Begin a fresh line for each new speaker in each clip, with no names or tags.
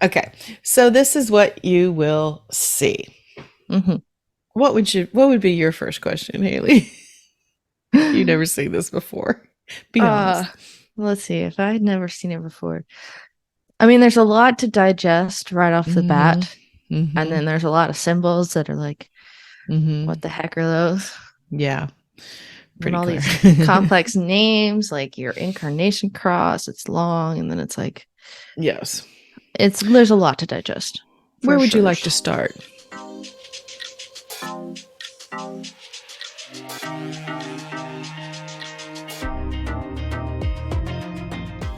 Okay. So this is what you will see.
Hmm.
What would be your first question, Haley? You never seen this before. Be
Uh,
honest.
let's see if I had never seen it before. I mean, there's a lot to digest right off the
Mm-hmm.
bat, and
Mm-hmm.
then there's a lot of symbols that are like,
Mm-hmm.
what the heck are those?
Yeah.
And
Pretty
all
clear.
these complex names, like your incarnation cross, it's long, and then it's like
Yes.
it's there's a lot to digest
Where
for
would you
sure.
like to start?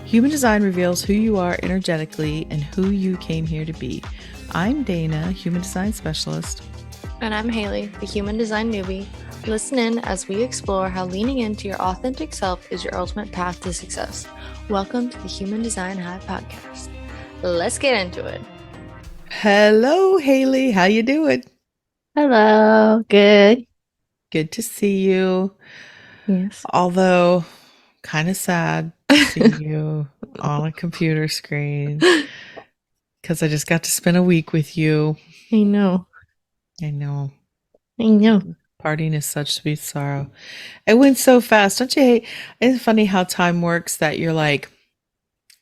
Human design reveals who you are energetically and who you came here to be. I'm Dana, human design specialist.
And I'm Haley, the human design newbie. Listen in as we explore how leaning into your authentic self is your ultimate path to success. Welcome to the Human Design Hive podcast. Let's get into it.
Hello, Haley. How you doing?
Hello, good.
Good to see you.
Yes.
Although kind of sad to see you on a computer screen
I
because I just got to spend a week with you.
know.
I know.
I know.
Parting is such sweet sorrow. It went so fast. Don't you hate? It's funny how time works that you're like,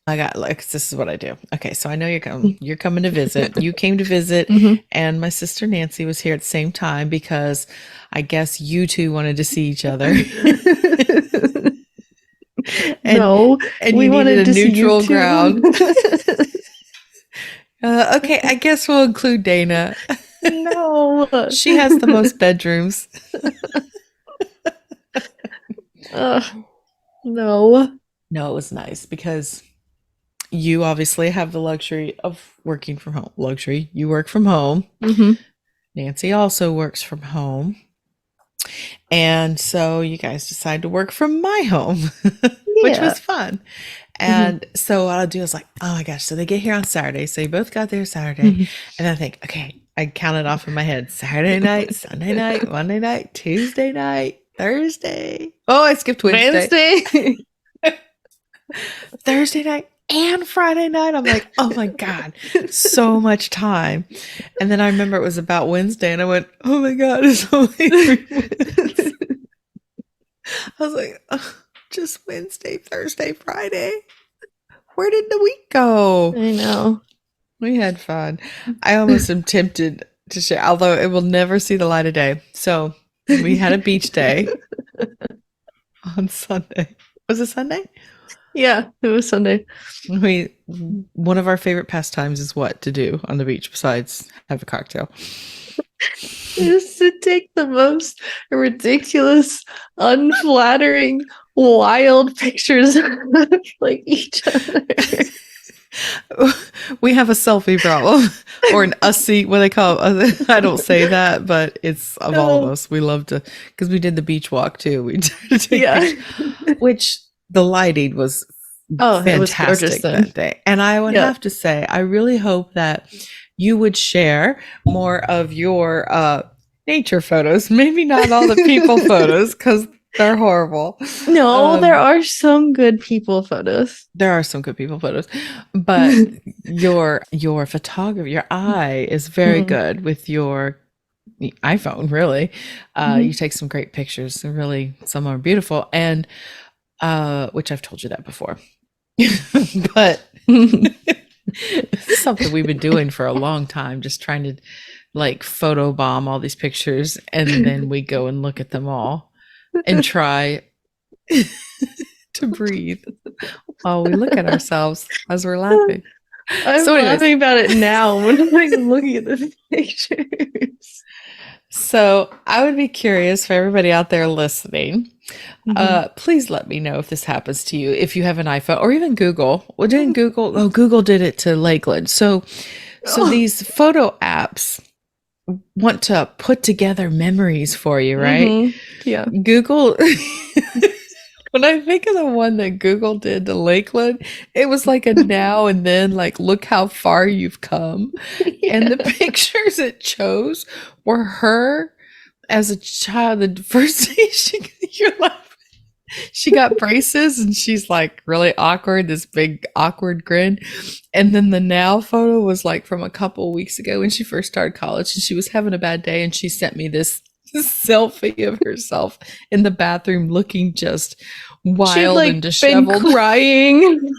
I got like this is what I do. Okay, so I know you're coming to visit. You came to visit
Hmm.
and my sister Nancy was here at the same time because I guess you two wanted to see each other. and
No,
and you
we
needed
wanted
a
to see you
neutral
too.
ground. Okay, I guess we'll include Dana.
No.
She has the most bedrooms.
No.
No, it was nice because you obviously have the luxury of working from home. Luxury, you work from home.
Hmm.
Nancy also works from home. And so you guys decide to work from my home, which
Yeah.
was fun.
Hmm.
And so what I'll do is like, oh my gosh, so they get here on Saturday. So you both got there Saturday.
Hmm.
And I think, okay, I counted off in my head Saturday night, Sunday night, Monday night, Tuesday night, Thursday. Oh, I skipped Wednesday.
Wednesday.
Thursday night and Friday night. I'm like, oh my God, so much time. And then I remember it was about Wednesday and I went, oh my God, it's only 3 minutes. I was like, ugh, just Wednesday, Thursday, Friday. Where did the week go?
I know.
We had fun. I almost am tempted to share, although it will never see the light of day. So we had a beach day on Sunday. Was it Sunday?
Yeah, it was Sunday.
We one of our favorite pastimes is what to do on the beach besides have a cocktail.
Just to take the most ridiculous, unflattering, wild pictures of like each other.
We have a selfie problem or an ussy, what they call it. I don't say that, but it's of all of
Oh,
us. We love to, because we did the beach walk too. We tried to take
yeah.
pictures, which the lighting was
Oh, it was gorgeous
fantastic
then.
that day. And I would
Yeah.
have to say, I really hope that you would share more of your nature photos, maybe not all the people photos, because they're horrible.
No, there
Um,
are some good people photos.
there are some good people photos, but your photography, your eye is very
Mhm.
good with your iPhone. Really, you
Mhm.
take some great pictures. And really, some are beautiful, and which I've told you that before. But it's something we've been doing for a long time, just trying to like photo bomb all these pictures, and then we go and look at them all and try to breathe while we look at ourselves as we're laughing.
I'm
So, anyways,
laughing about it now when I'm like looking at the pictures.
so I would be curious for everybody out there listening.
Mhm.
Please let me know if this happens to you, if you have an iPhone or even Google. Well, didn't Google? Oh, Google did it to Lakeland. So
Oh.
these photo apps want to put together memories for you, right?
Mhm. Yeah.
Google. When I think of the one that Google did to Lakeland, it was like a now and then, like, look how far you've come. And the
Yeah.
pictures it chose were her as a child. The first day you're laughing. she got braces and she's like really awkward, this big awkward grin. And then the now photo was like from a couple weeks ago when she first started college and she was having a bad day and she sent me this selfie of herself in the bathroom looking just wild
She'd like
and disheveled.
been crying.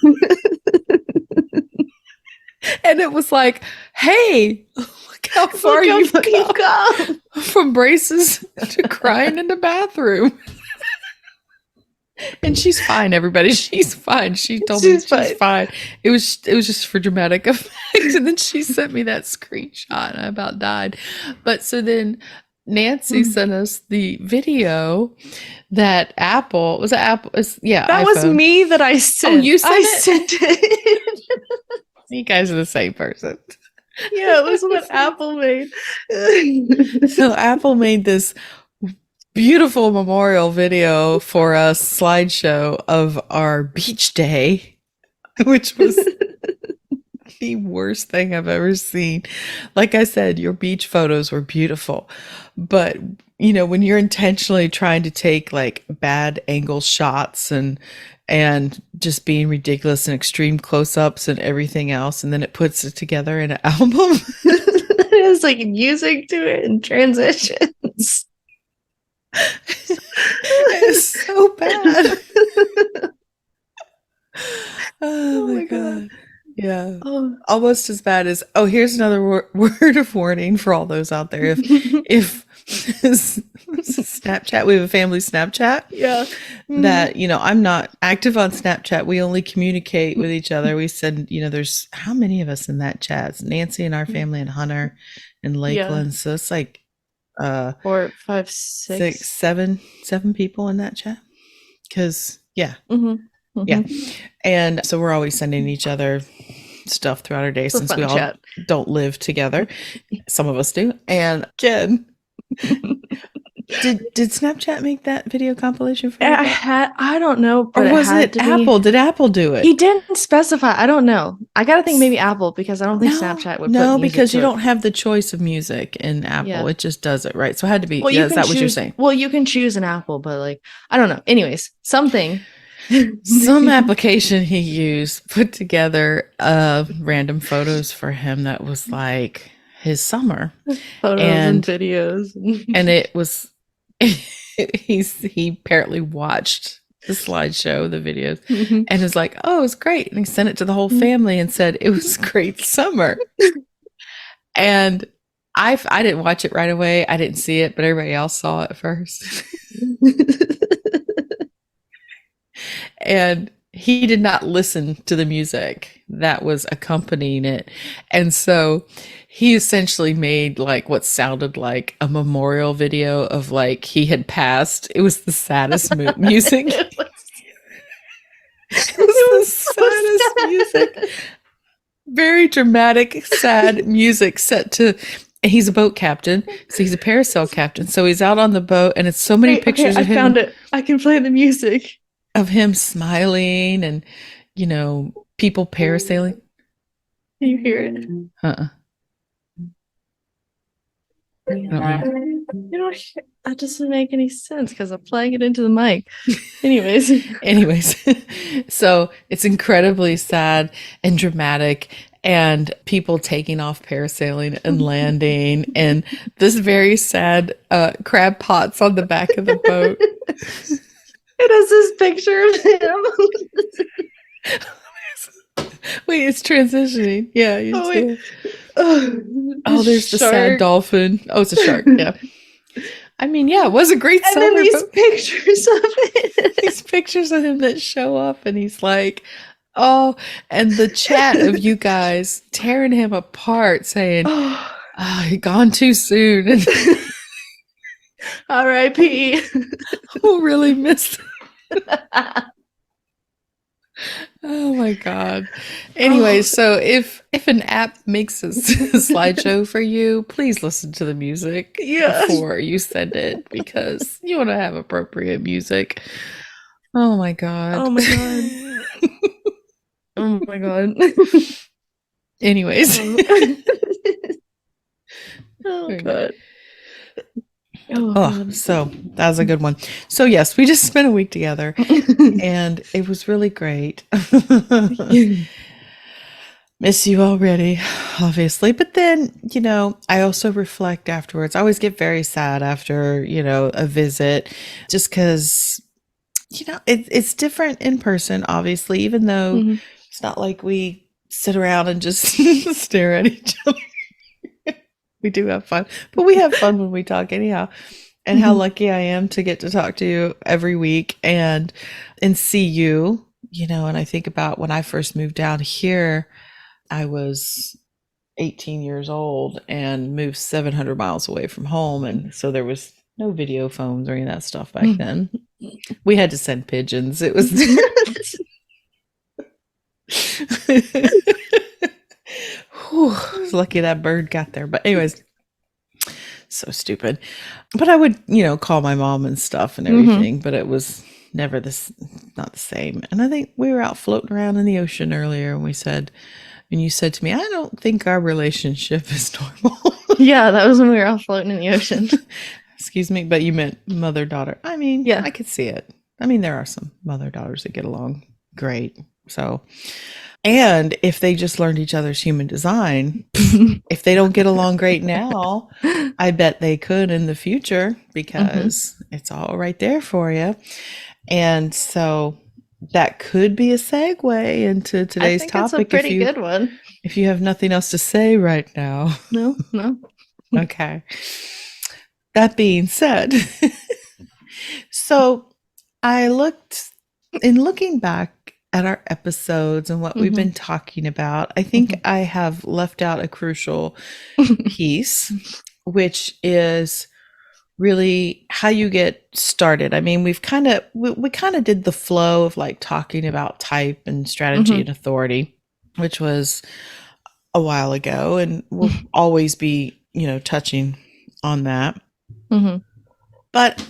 And it was like, hey, look how far you've come from braces to crying in the bathroom. And she's fine, everybody. She's fine. She told me she's fine. It was just for dramatic effect. And then she sent me that screenshot and I about died. But so then Nancy sent us the video that Apple was that
iPhone. Was me that I sent.
Oh, you sent
it? Sent it.
You guys are the same person.
Yeah, it was what Apple made.
So Apple made this beautiful memorial video for us, slideshow of our beach day, which was the worst thing I've ever seen. Like I said, your beach photos were beautiful, but you know, when you're intentionally trying to take like bad angle shots and just being ridiculous and extreme close-ups and everything else, and then it puts it together in an album.
There's like music to it and transitions.
It's so bad. Oh my god. Yeah. Almost as bad as here's another word of warning for all those out there. If Snapchat, we have a family Snapchat.
Yeah.
That, you know, I'm not active on Snapchat. We only communicate with each other. We send, you know, there's how many of us in that chat? It's Nancy and our family and Hunter and Lakeland. So it's like
4, 5, 6,
7 people in that chat. Cause yeah. Yeah. And so we're always sending each other stuff throughout our day since we all don't live together. Some of us do. And Jen, did Snapchat make that video compilation for you?
I don't know. But
or was it Apple? Did Apple do it?
He didn't specify. I don't know. I gotta think maybe Apple because I don't think Snapchat would.
No, because you don't have the choice of music in Apple. Yeah. It just does it, right? So it had to be. Well, is that what you're saying?
Well, you can choose an Apple, but like I don't know. Anyways, something.
Some application he used put together random photos for him that was like his summer
photos and videos,
and it was he apparently watched the slideshow, the videos, and was like, "Oh, it was great," and he sent it to the whole family and said it was a great summer. And I didn't watch it right away. I didn't see it, but everybody else saw it first. And he did not listen to the music that was accompanying it. And so he essentially made like what sounded like a memorial video of like he had passed. It was the saddest music. It was the saddest music. Very dramatic, sad music set to... He's a boat captain, so he's a parasail captain. So he's out on the boat, and it's so many pictures of him.
I found it. I can play the music.
Of him smiling and, you know, people parasailing.
Can you hear it? You know, that doesn't make any sense because I'm playing it into the mic.
Anyways, so it's incredibly sad and dramatic, and people taking off parasailing and landing, and this very sad crab pots on the back of the boat.
It has this picture of him.
Wait, it's transitioning. Yeah. There's the sad dolphin. Oh, it's a shark. Yeah. I mean, yeah, it was a great summer.
And then these pictures of it.
These pictures of him that show up, and he's like, oh, and the chat of you guys tearing him apart, saying, he gone too soon.
R.I.P.
We'll really miss him. Oh my god. Anyway, so if an app makes a slideshow for you, please listen to the music before you send it, because you want to have appropriate music. Oh my god.
Oh my god. Oh my god.
Anyways.
Oh god.
Oh, so that was a good one. So yes, we just spent a week together and it was really great. Miss you already, obviously. But then, I also reflect afterwards. I always get very sad after, a visit, just because, it's different in person, obviously, even though it's not like we sit around and just stare at each other. We do have fun, but we have fun when we talk anyhow. And how lucky I am to get to talk to you every week and see you, and I think about when I first moved down here, I was 18 years old and moved 700 miles away from home. And so there was no video phones or any of that stuff back then. We had to send pigeons. It was lucky that bird got there. But anyways, so stupid. But I would, call my mom and stuff and everything, but it was never not the same. And I think we were out floating around in the ocean earlier and you said to me, I don't think our relationship is normal.
Yeah, that was when we were all floating in the ocean.
Excuse me, but you meant mother-daughter. I mean,
yeah,
I could see it. I mean, there are some mother-daughters that get along great. So, and if they just learned each other's human design, if they don't get along great now, I bet they could in the future because it's all right there for you. And so that could be a segue into today's topic.
It's a pretty good one.
If you have nothing else to say right now.
No.
Okay. That being said, so I looking back at our episodes and what we've been talking about, I think I have left out a crucial piece, which is really how you get started. I mean, we kind of did the flow of like talking about type and strategy and authority, which was a while ago, and we'll always be, touching on that. But,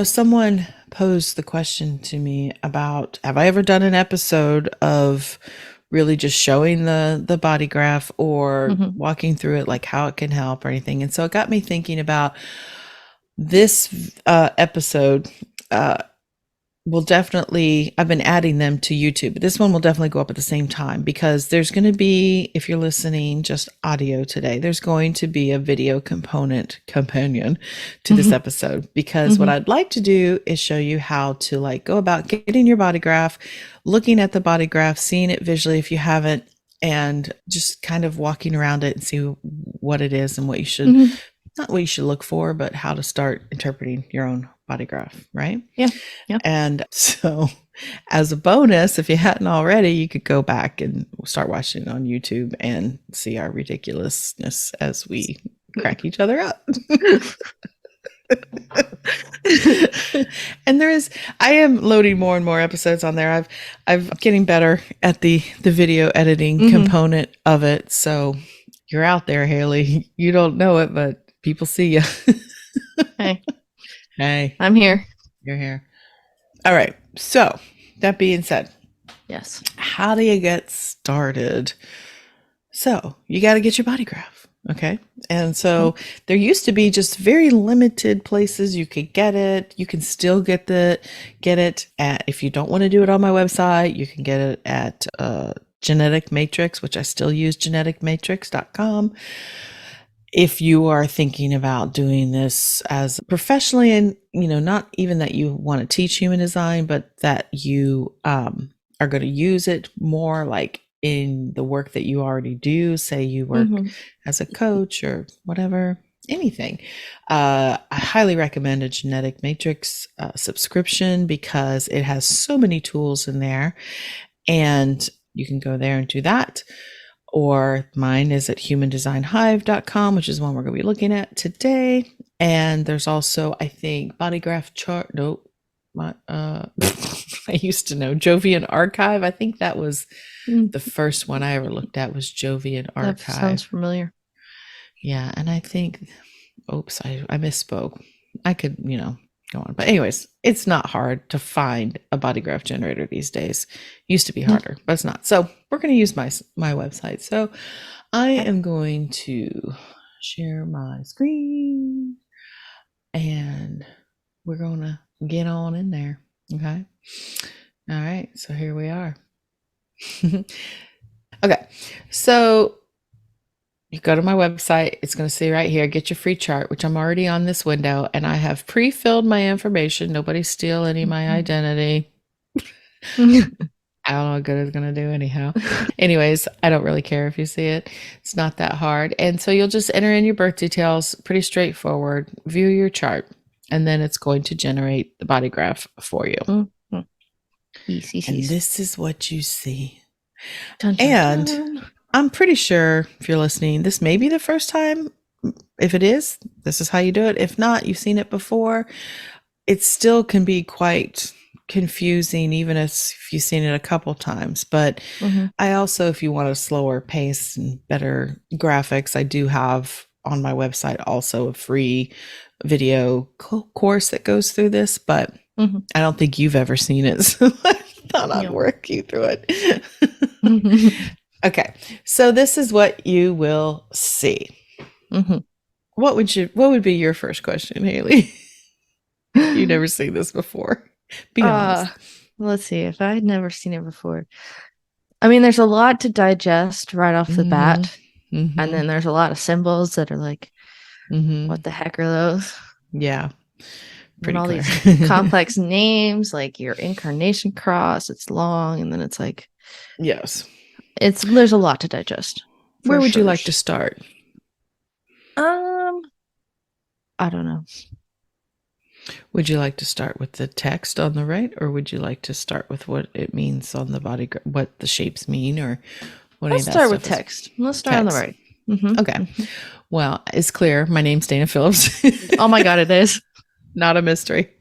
someone posed the question to me about, have I ever done an episode of really just showing the Bodygraph or walking through it, like how it can help or anything? And so it got me thinking about this episode. I've been adding them to YouTube, but this one will definitely go up at the same time because there's going to be, if you're listening just audio today, there's going to be a video companion to this episode, because what I'd like to do is show you how to like go about getting your Bodygraph, looking at the Bodygraph, seeing it visually if you haven't, and just kind of walking around it and see what it is and what you should, not what you should look for, but how to start interpreting your own Bodygraph, right?
Yeah.
And so as a bonus, if you hadn't already, you could go back and start watching on YouTube and see our ridiculousness as we crack each other up. And I am loading more and more episodes on there. I'm getting better at the video editing component of it. So you're out there, Haley. You don't know it, but people see you. Hey,
I'm here.
You're here. All right. So that being said,
yes,
how do you get started? So you got to get your Bodygraph. Okay. And so there used to be just very limited places you could get it. You can still get it at, if you don't want to do it on my website, you can get it at Genetic Matrix, which I still use, geneticmatrix.com. If you are thinking about doing this as professionally, and not even that you want to teach human design, but that you are going to use it more like in the work that you already do, say you work as a coach or whatever, anything, I highly recommend a Genetic Matrix subscription because it has so many tools in there, and you can go there and do that. Or mine is at humandesignhive.com, which is one we're going to be looking at today. And there's also, I think, Bodygraph chart. Nope. I used to know Jovian Archive. I think that was the first one I ever looked at, was Jovian Archive.
That sounds familiar.
Yeah. And I think, oops, I misspoke. I could, go on. But anyways, it's not hard to find a Bodygraph generator these days. Used to be harder, but it's not. So we're going to use my website. So I am going to share my screen. and we're going to get on in there. Okay. All right. So here we are. Okay. So you go to my website. It's going to say right here, get your free chart, which I'm already on this window, and I have pre-filled my information. Nobody steal any of my identity. I don't know what good it's going to do anyhow. Anyways, I don't really care if you see it. It's not that hard. And so you'll just enter in your birth details, pretty straightforward, view your chart, and then it's going to generate the body graph for you.
Mm-hmm.
And this is what you see.
Dun, dun,
And
dun.
I'm pretty sure if you're listening, this may be the first time. If it is, this is how you do it. If not, you've seen it before. It still can be quite confusing, even if you've seen it a couple times. But I also, if you want a slower pace and better graphics, I do have on my website also a free video course that goes through this, but I don't think you've ever seen it. So I thought I'd work you through it. Okay. So this is what you will see. What would be your first question, Haley? You've never seen this before. Be honest.
Let's see. If I had never seen it before, I mean, there's a lot to digest right off the bat, and then there's a lot of symbols that are like, what the heck are those?
Yeah,
pretty and all these complex names, like your incarnation cross. It's long, and then it's like,
yes,
there's a lot to digest.
Where would you like to start?
I don't know.
Would you like to start with the text on the right, or would you like to start with what it means on the body, what the shapes mean, or what?
Let's start with text. Let's start on the right.
Okay. Well, it's clear. My name's Dana Phillips.
Oh my God, it is.
Not a mystery.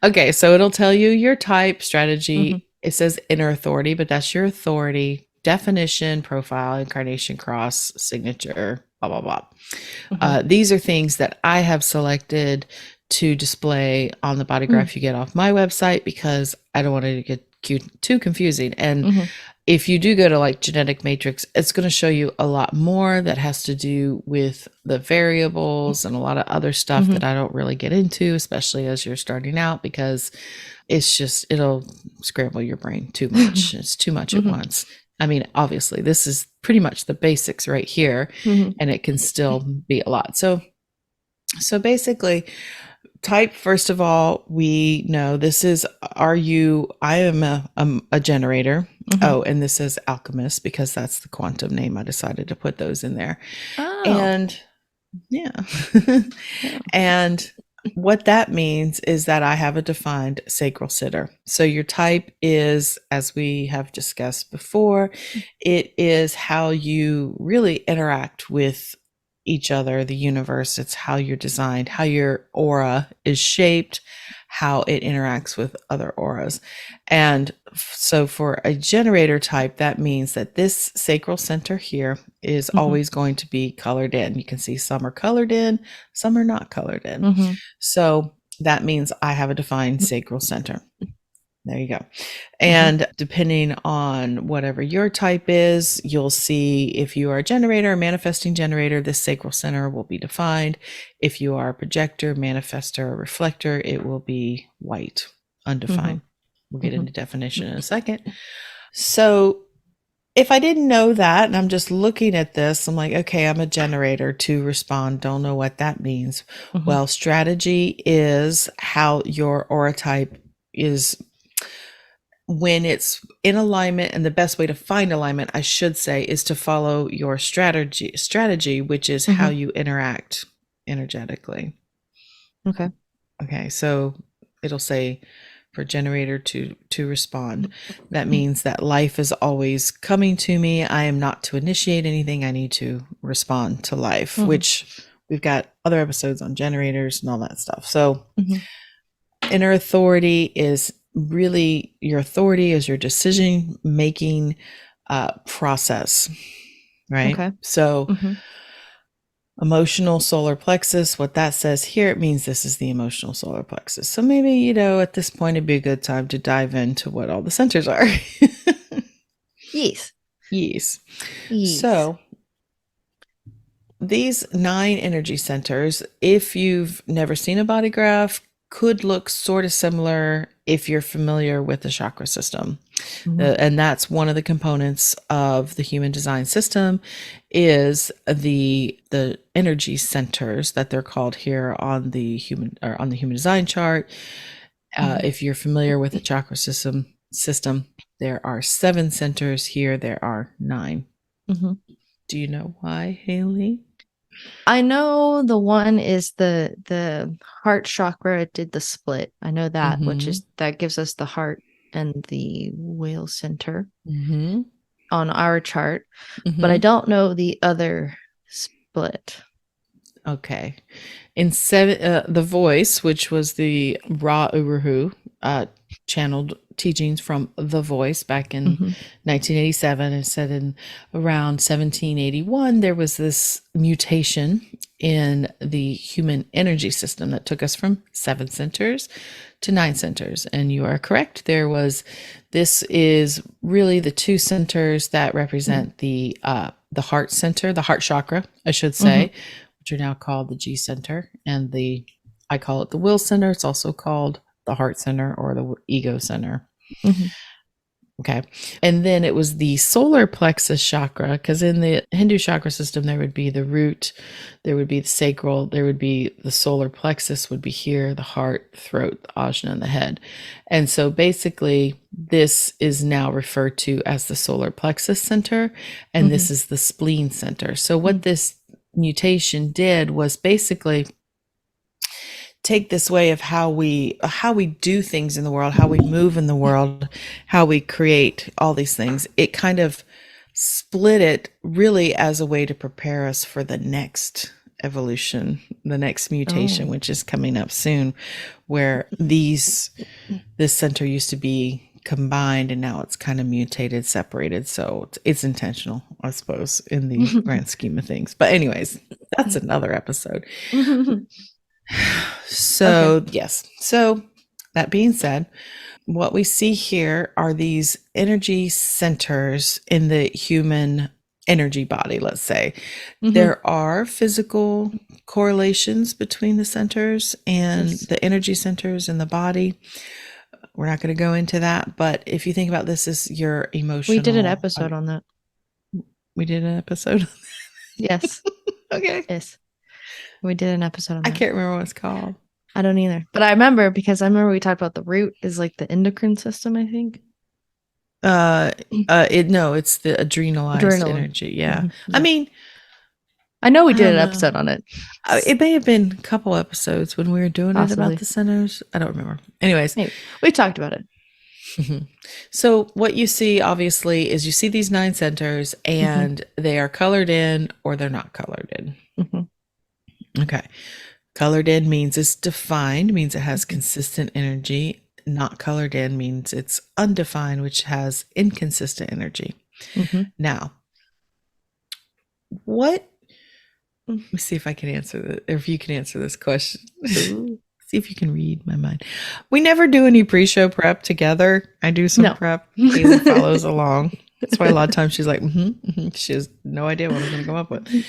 Okay, so it'll tell you your type, strategy. It says inner authority, but that's your authority, definition, profile, incarnation cross, signature, blah, blah, blah. These are things that I have selected to display on the body graph you get off my website because I don't want it to get too confusing. And if you do go to like genetic matrix, it's going to show you a lot more that has to do with the variables and a lot of other stuff that I don't really get into, especially as you're starting out, because it'll scramble your brain too much. It's too much at once. I mean, obviously this is pretty much the basics right here, and it can still be a lot. So basically, type, first of all, we know this is, I am a generator. Oh, and this is alchemist because that's the quantum name. I decided to put those in there. And yeah. And what that means is that I have a defined sacral center. So your type is, as we have discussed before, it is how you really interact with each other, the universe. It's how you're designed, how your aura is shaped, how it interacts with other auras. And so for a generator type, that means that this sacral center here is always going to be colored in. You can see some are colored in, some are not colored in. So that means I have a defined sacral center. There you go. And depending on whatever your type is, you'll see if you are a generator, a manifesting generator, this sacral center will be defined. If you are a projector, manifestor, or reflector, it will be white, undefined. We'll get into definition in a second. So if I didn't know that, and I'm just looking at this, I'm like, okay, I'm a generator to respond. Don't know what that means. Well, strategy is how your aura type is when it's in alignment, and the best way to find alignment, I should say, is to follow your strategy, which is how you interact energetically. Okay. So it'll say for generator to respond. That means that life is always coming to me. I am not to initiate anything. I need to respond to life, which we've got other episodes on generators and all that stuff. So inner authority is really, your authority is your decision making process, right?
Okay.
So emotional solar plexus, what that says here, it means this is the emotional solar plexus. So maybe, at this point it'd be a good time to dive into what all the centers are. Yes. So these 9 energy centers, if you've never seen a body graph, could look sort of similar if you're familiar with the chakra system. And that's one of the components of the human design system is the energy centers that they're called here on the human design chart. If you're familiar with the chakra system, there are 7 centers here. There are 9. Do you know why, Haley?
I know the one is the heart chakra. It did the split. I know that, which is that gives us the heart and the whale center on our chart. But I don't know the other split.
Okay. In 7, the voice, which was the Ra Urahu, channeled teachings from the voice back in 1987, and said in around 1781 there was this mutation in the human energy system that took us from 7 centers to 9 centers. And you are correct, this is really the 2 centers that represent the heart center, the heart chakra, I should say, which are now called the G center, and I call it the will center. It's also called the heart center or the ego center. Okay. And then it was the solar plexus chakra, because in the Hindu chakra system, there would be the root, there would be the sacral, there would be the solar plexus would be here, the heart, throat, the ajna, and the head. And so basically, this is now referred to as the solar plexus center, and this is the spleen center. So what this mutation did was basically take this way of how we do things in the world, how we move in the world, how we create all these things. It kind of split it really as a way to prepare us for the next evolution, the next mutation, which is coming up soon, where this center used to be combined and now it's kind of mutated, separated. So it's intentional, I suppose, in the grand scheme of things. But anyways, that's another episode. So, yes. So that being said, what we see here are these energy centers in the human energy body, let's say. There are physical correlations between the centers and the energy centers in the body. We're not going to go into that, but if you think about this as your emotional...
We did an episode on that.
We did an episode?
Yes.
Okay.
Yes. We did an episode on that.
I can't remember what it's called.
I don't either. But I remember because we talked about the root is like the endocrine system, I think.
It's the adrenalized energy. Yeah. I mean,
I know we did an episode on it.
It may have been a couple episodes when we were doing it about the centers. I don't remember. Anyways,
we talked about it.
So what you see, obviously, is you see these 9 centers and they are colored in or they're not colored in. Okay. Colored in means it's defined, means it has consistent energy. Not colored in means it's undefined, which has inconsistent energy. Now, let me see if I can answer this, or if you can answer this question. See if you can read my mind. We never do any pre-show prep together. I do some prep. Haley follows along. That's why a lot of times she's like, she has no idea what I'm going to come up with.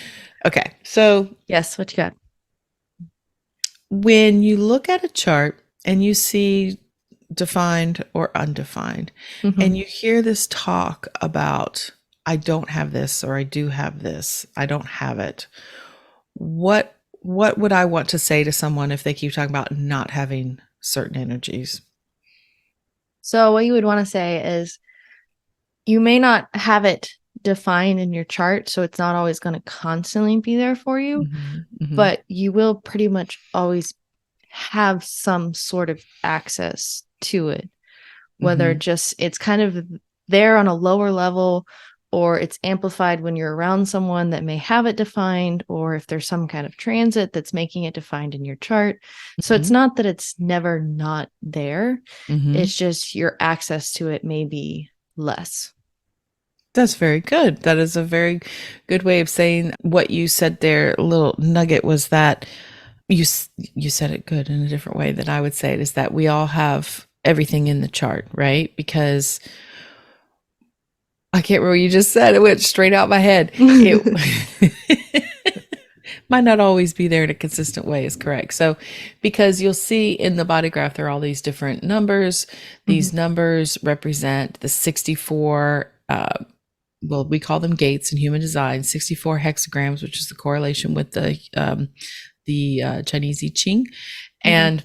Okay. So
yes, what you got?
When you look at a chart and you see defined or undefined, and you hear this talk about, I don't have this, or I do have this, I don't have it. What would I want to say to someone if they keep talking about not having certain energies?
So what you would want to say is, you may not have it defined in your chart, so it's not always going to constantly be there for you, but you will pretty much always have some sort of access to it, whether just it's kind of there on a lower level, or it's amplified when you're around someone that may have it defined, or if there's some kind of transit that's making it defined in your chart. So it's not that it's never not there. It's just your access to it may be less.
That's very good. That is a very good way of saying what you said there. A little nugget was that you said it good in a different way than I would say it, is that we all have everything in the chart, right? Because I can't remember what you just said. It went straight out my head. might not always be there in a consistent way is correct. So because you'll see in the body graph, there are all these different numbers. These numbers represent the 64, well, we call them gates in human design, 64 hexagrams, which is the correlation with the Chinese I Ching. And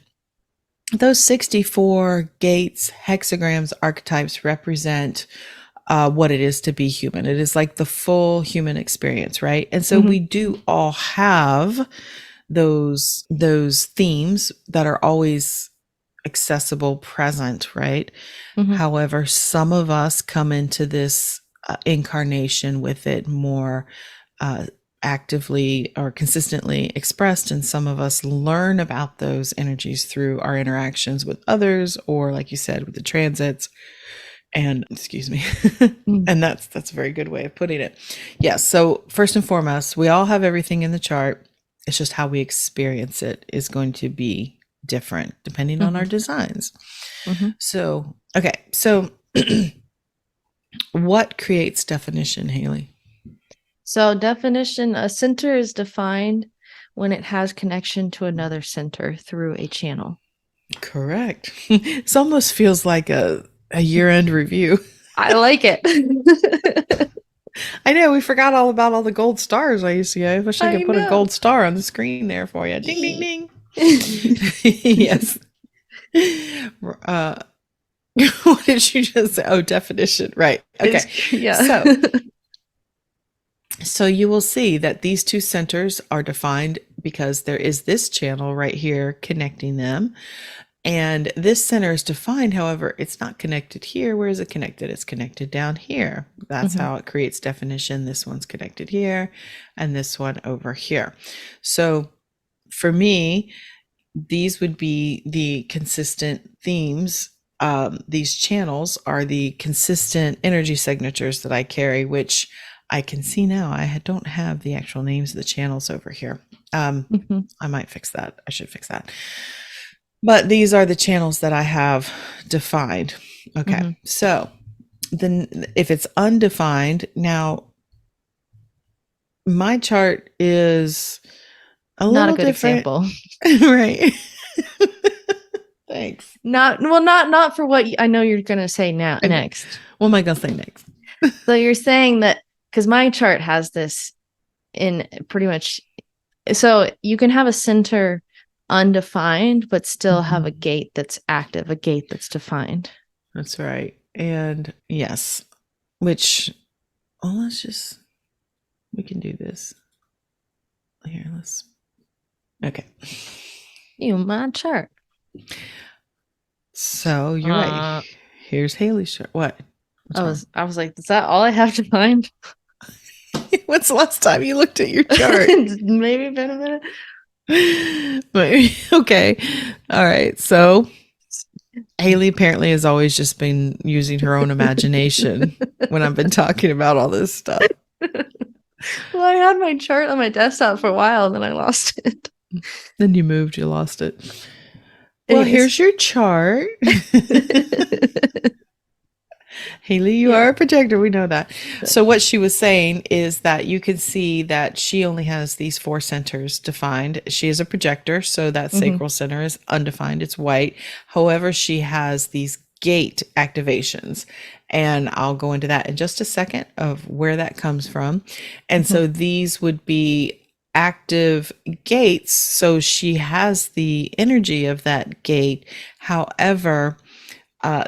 those 64 gates, hexagrams, archetypes represent what it is to be human. It is like the full human experience, right? And so we do all have those themes that are always accessible, present, right? However, some of us come into this incarnation with it more actively or consistently expressed, and some of us learn about those energies through our interactions with others, or like you said, with the transits. And excuse me. And that's a very good way of putting it. Yes. So first and foremost, we all have everything in the chart. It's just how we experience it is going to be different depending on our designs. So, okay. So what creates definition, Haley?
So definition, a center is defined when it has connection to another center through a channel.
Correct. This almost feels like a year-end review.
I like it.
I know, we forgot all about all the gold stars I used to get. I wish I could put a gold star on the screen there for you. Ding, ding, ding. Yes. What did you just say? Oh, definition. Right. Okay.
Yeah.
So you will see that these two centers are defined because there is this channel right here connecting them. And this center is defined, however, it's not connected here. Where is it connected? It's connected down here. That's how it creates definition. This one's connected here, and this one over here. So for me, these would be the consistent themes. These channels are the consistent energy signatures that I carry, which I can see now. I don't have the actual names of the channels over here. I might fix that. I should fix that. But these are the channels that I have defined. Okay. So then if it's undefined, now my chart is
not a good
different.
example.
Right. Thanks.
Not for what I know you're going to say now. Next.
What am I going to say next?
So you're saying that because my chart has this in pretty much, so you can have a center undefined, but still have a gate that's active, a gate that's defined.
That's right. And yes, which, well, we can do this. Here, okay.
My chart.
So you're right. Here's Haley's chart. What?
I was like, is that all I have to find?
When's the last time you looked at your chart?
Maybe been a minute.
But okay. All right. So Haley apparently has always just been using her own imagination when I've been talking about all this stuff.
Well, I had my chart on my desktop for a while and then I lost it.
Then you moved, you lost it. Well, here's your chart. Haley, you are a projector. We know that. So what she was saying is that you can see that she only has these 4 centers defined. She is a projector, so that sacral center is undefined. It's white. However, she has these gate activations, and I'll go into that in just a second of where that comes from. And so these would be active gates. So she has the energy of that gate. However,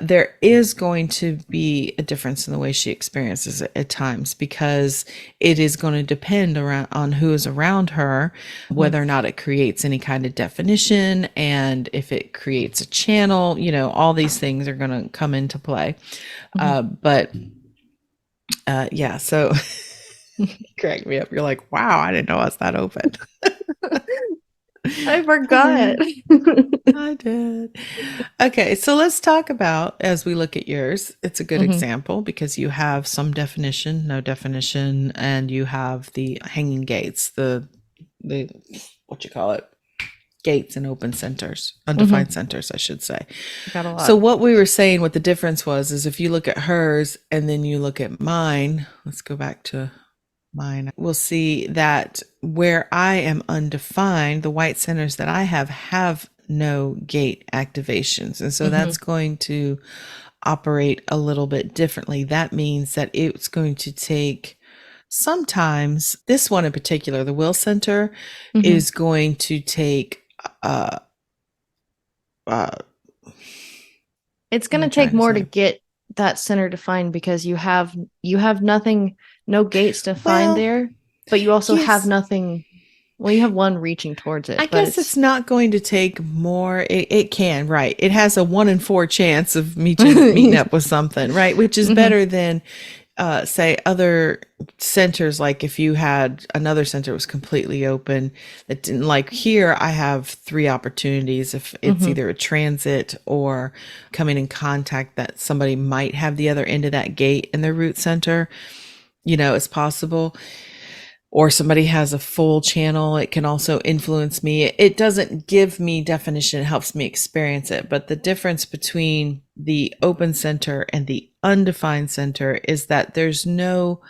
there is going to be a difference in the way she experiences it at times, because it is going to depend on who is around her, whether or not it creates any kind of definition, and if it creates a channel, all these things are going to come into play. Yeah, so crack me up. You're like, wow, I didn't know I was that open.
I forgot.
I did. Okay, so let's talk about, as we look at yours, it's a good example because you have some definition, no definition, and you have the hanging gates, the what you call it, gates and open centers, undefined centers, I should say.
Got a lot.
So what we were saying, what the difference was, is if you look at hers and then you look at mine, let's go back to mine, we'll see that where I am undefined, the white centers that I have no gate activations. And so that's going to operate a little bit differently. That means that it's going to take sometimes, this one in particular, the will center, is going to take
it's going to take more to get that center defined, because you have nothing, no gates defined there, but you also have nothing. Well, you have one reaching towards it.
I guess it's not going to take more. It can, right? It has a 1 in 4 chance of meeting up with something, right? Which is better than, say, other centers. Like if you had another center that was completely open, that didn't, like here, I have 3 opportunities. If it's either a transit or coming in contact that somebody might have the other end of that gate in their root center, it's possible. Or somebody has a full channel, it can also influence me. It doesn't give me definition, it helps me experience it. But the difference between the open center and the undefined center is that there's no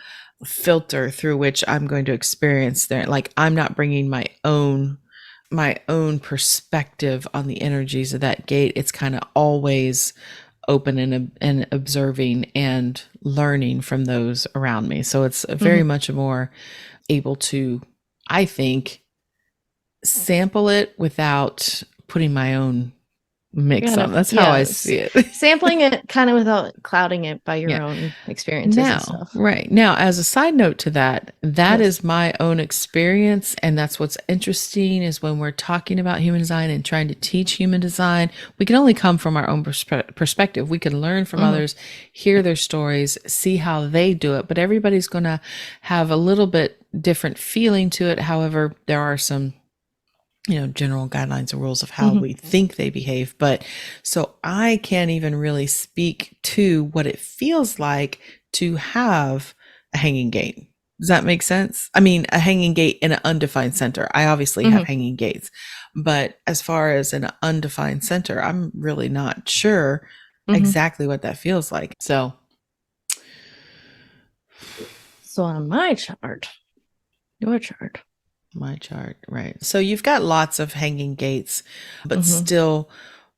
filter through which I'm going to experience there. Like I'm not bringing my own perspective on the energies of that gate. It's kind of always open and observing and learning from those around me. So it's very much more able to, I think, sample it without putting my own mix on. That's how I see it.
Sampling it kind of without clouding it by your own experiences and stuff.
Right. Now, as a side note to that, is my own experience. And that's what's interesting is when we're talking about human design and trying to teach human design, we can only come from our own perspective. We can learn from others, hear their stories, see how they do it. But everybody's going to have a little bit different feeling to it. However, there are some general guidelines and rules of how we think they behave. But so I can't even really speak to what it feels like to have a hanging gate. Does that make sense? I mean, a hanging gate in an undefined center. I obviously have hanging gates, but as far as an undefined center, I'm really not sure exactly what that feels like. So
on my chart, your chart,
my chart, right? So you've got lots of hanging gates, but still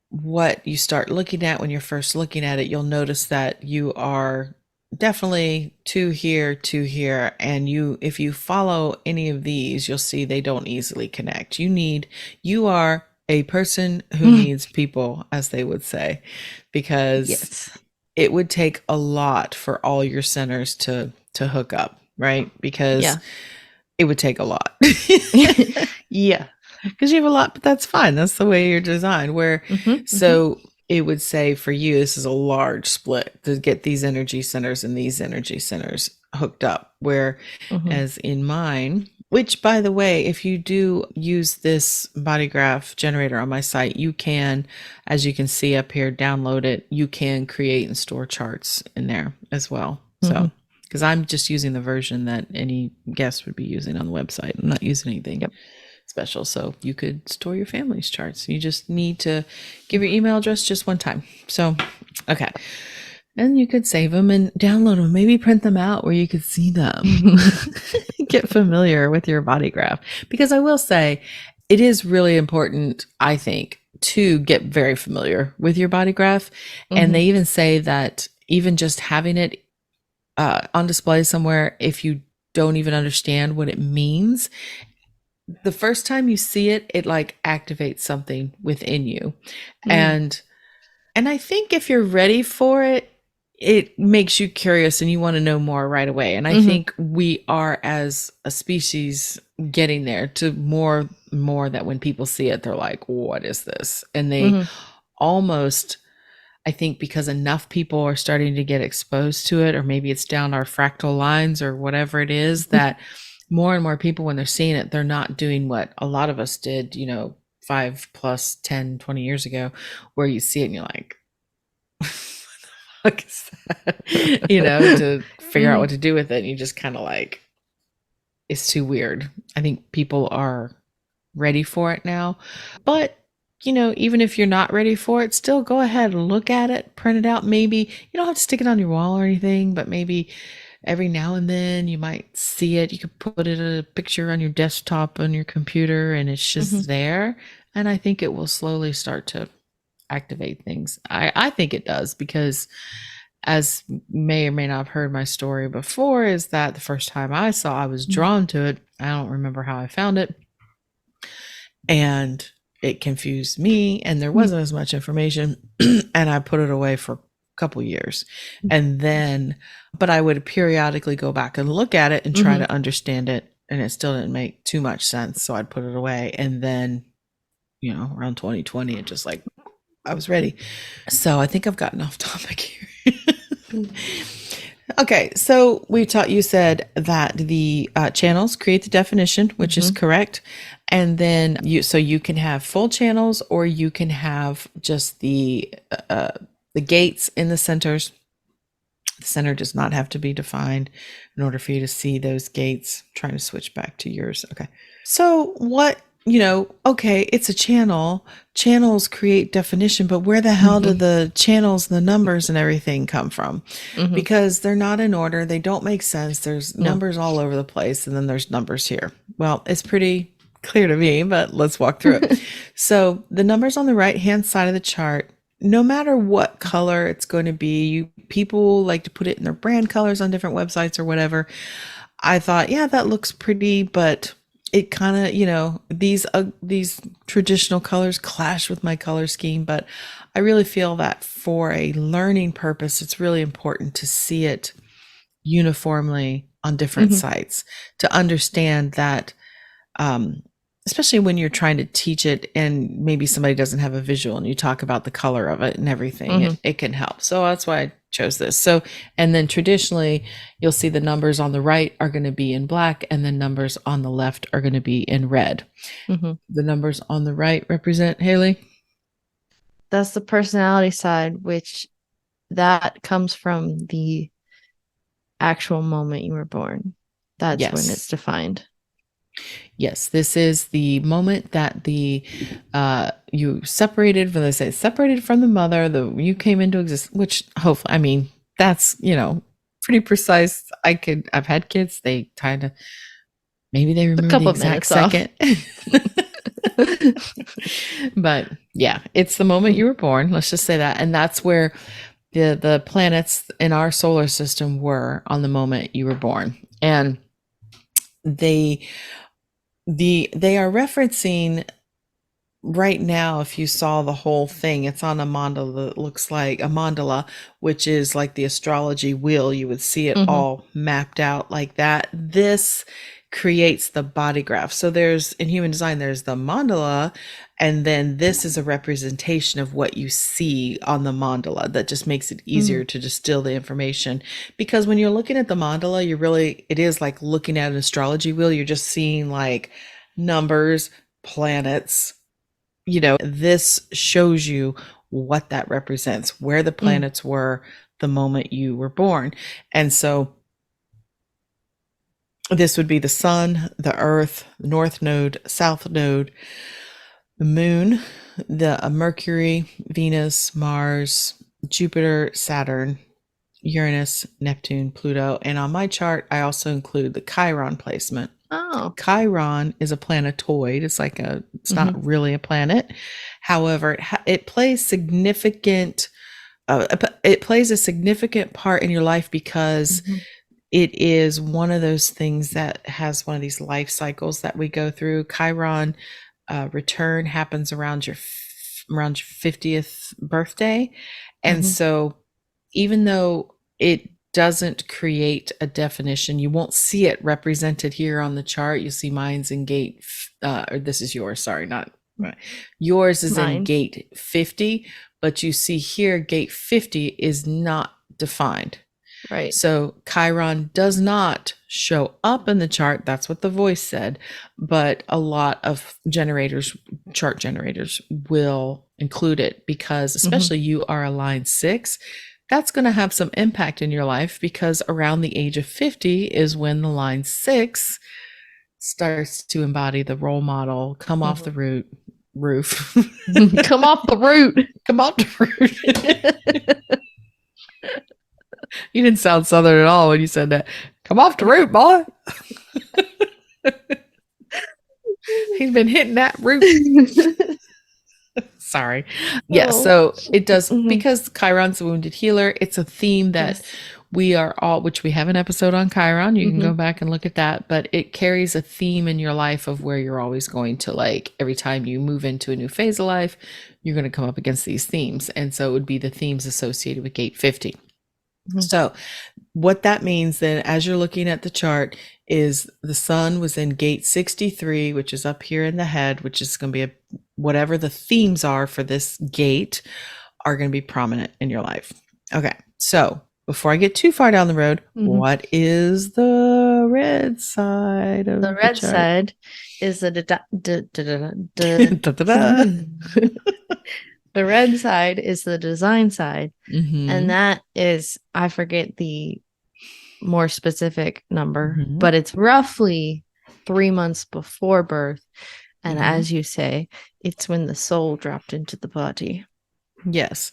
what you start looking at when you're first looking at it, you'll notice that you are definitely 2 here, 2 here. And if you follow any of these, you'll see they don't easily connect. You are a person who needs people, as they would say, because it would take a lot for all your centers to hook up, right? Because it would take a lot. Because you have a lot, but that's fine. That's the way you're designed. So it would say for you, this is a large split to get these energy centers and these energy centers hooked up. Whereas in mine, which by the way, if you do use this Bodygraph generator on my site, you can, as you can see up here, download it. You can create and store charts in there as well. So because I'm just using the version that any guest would be using on the website. I'm not using anything special. So you could store your family's charts. You just need to give your email address just one time. So, okay. And you could save them and download them, maybe print them out where you could see them. Get familiar with your Bodygraph. Because I will say, it is really important, I think, to get very familiar with your Bodygraph. And they even say that even just having it on display somewhere, if you don't even understand what it means, the first time you see it, it like activates something within you. And I think if you're ready for it, it makes you curious and you want to know more right away. And I think we are, as a species, getting there to more that when people see it, they're like, what is this? And they almost, I think because enough people are starting to get exposed to it, or maybe it's down our fractal lines or whatever it is, that more and more people, when they're seeing it, they're not doing what a lot of us did, 5 plus 10, 20 years ago, where you see it and you're like, what the fuck is that? To figure out what to do with it. And you just kind of like, it's too weird. I think people are ready for it now. But even if you're not ready for it, still go ahead and look at it, print it out. Maybe you don't have to stick it on your wall or anything, but maybe every now and then you might see it. You could put it a picture on your desktop on your computer and it's just there. And I think it will slowly start to activate things. I think it does, because as may or may not have heard my story before, is that the first time I was drawn to it. I don't remember how I found it. And it confused me, and there wasn't as much information, and I put it away for a couple years. And then, but I would periodically go back and look at it and try to understand it, and it still didn't make too much sense. So I'd put it away. And then, around 2020, it just like, I was ready. So I think I've gotten off topic here. Okay, so you said that the channels create the definition, which is correct. And then you can have full channels, or you can have just the gates in the centers. The center does not have to be defined in order for you to see those gates. I'm trying to switch back to yours. Okay. So what, okay, it's a channel. Channels create definition, but where the hell do the channels, the numbers and everything come from? Because they're not in order. They don't make sense. There's numbers all over the place, and then there's numbers here. Well, it's pretty clear to me, but let's walk through it. So the numbers on the right-hand side of the chart, no matter what color it's going to be, people like to put it in their brand colors on different websites or whatever. I thought, yeah, that looks pretty, but it kind of, these traditional colors clash with my color scheme. But I really feel that for a learning purpose, it's really important to see it uniformly on different sites, to understand that, especially when you're trying to teach it and maybe somebody doesn't have a visual and you talk about the color of it and everything, it can help. So that's why I chose this. So, and then traditionally you'll see the numbers on the right are going to be in black, and the numbers on the left are going to be in red. The numbers on the right represent, Haley?
That's the personality side, which that comes from the actual moment you were born. That's when it's defined.
Yes, this is the moment that you separated from the mother, you came into existence, which hopefully, that's, pretty precise. I've had kids, they kind of, maybe they remember the exact second. But yeah, it's the moment you were born. Let's just say that. And that's where the planets in our solar system were on the moment you were born. And they are referencing right now. If you saw the whole thing, it's on a mandala that looks like a mandala, which is like the astrology wheel. You would see it all mapped out like that. This creates the bodygraph. So in human design, there's the mandala, and then this is a representation of what you see on the mandala. That just makes it easier to distill the information, because when you're looking at the mandala, it is like looking at an astrology wheel. You're just seeing like numbers, planets. This shows you what that represents, where the planets were the moment you were born. And so this would be the sun, the earth, the north node, south node, the moon, the Mercury, Venus, Mars, Jupiter, Saturn, Uranus, Neptune, Pluto. And on my chart, I also include the Chiron placement.
Oh.
Chiron is a planetoid. It's like it's not really a planet. However, it plays a significant part in your life, because it is one of those things that has one of these life cycles that we go through. Chiron return happens around your 50th birthday. And so even though it doesn't create a definition, you won't see it represented here on the chart. You see mine's in gate, or this is yours, sorry, not right. Yours is in gate 50, but you see here gate 50 is not defined.
Right.
So Chiron does not show up in the chart. That's what the voice said. But a lot of chart generators will include it, because especially you are a line 6. That's going to have some impact in your life, because around the age of 50 is when the line 6 starts to embody the role model, come off the roof.
Come off the root.
Come off the root. You didn't sound Southern at all when you said that. Come off the root, boy. He's been hitting that root. Sorry. Yeah, so it does, because Chiron's the wounded healer. It's a theme that we are all, which we have an episode on Chiron. You can go back and look at that, but it carries a theme in your life of where you're always going to, like, every time you move into a new phase of life, you're going to come up against these themes. And so it would be the themes associated with gate 50. So what that means then, as you're looking at the chart, is the sun was in gate 63, which is up here in the head, which is going to be whatever the themes are for this gate are going to be prominent in your life. Okay. So before I get too far down the road, what is the red side of the
red
chart?
side is the the red side is the design side. And that is, I forget the more specific number, but it's roughly 3 months before birth. And as you say, it's when the soul dropped into the body.
Yes.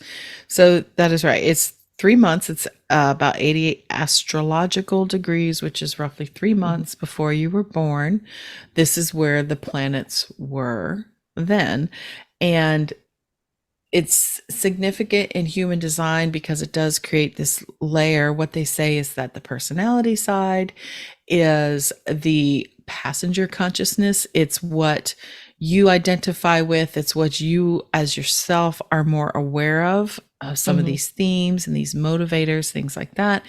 So that is right. It's 3 months. It's about 88 astrological degrees, which is roughly 3 months before you were born. This is where the planets were then. And it's significant in human design because it does create this layer. What they say is that the personality side is the passenger consciousness. It's what you identify with. It's what you as yourself are more aware of some of these themes and these motivators, things like that.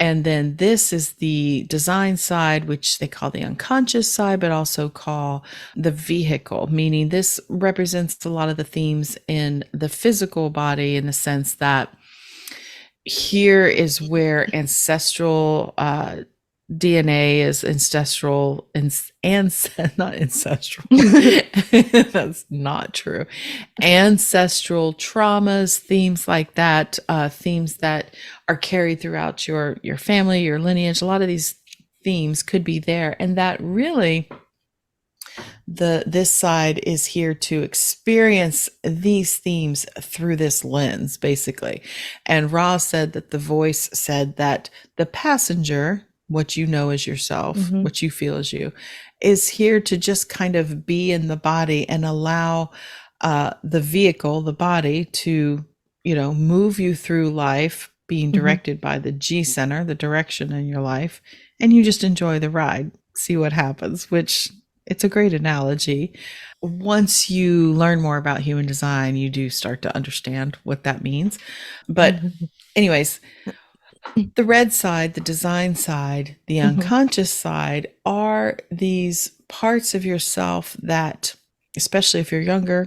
And then this is the design side, which they call the unconscious side, but also call the vehicle, meaning this represents a lot of the themes in the physical body, in the sense that here is where ancestral DNA is ancestral and not ancestral. That's not true. Ancestral traumas, themes like that, themes that are carried throughout your family, your lineage. A lot of these themes could be there, and that really this side is here to experience these themes through this lens, basically. And Ra said that the voice said that the passenger, what you know as yourself, what you feel as you, is here to just kind of be in the body and allow the vehicle, the body, to, move you through life, being directed by the G center, the direction in your life, and you just enjoy the ride, see what happens, which it's a great analogy. Once you learn more about human design, you do start to understand what that means. But anyways, the red side, the design side, the unconscious side are these parts of yourself that, especially if you're younger,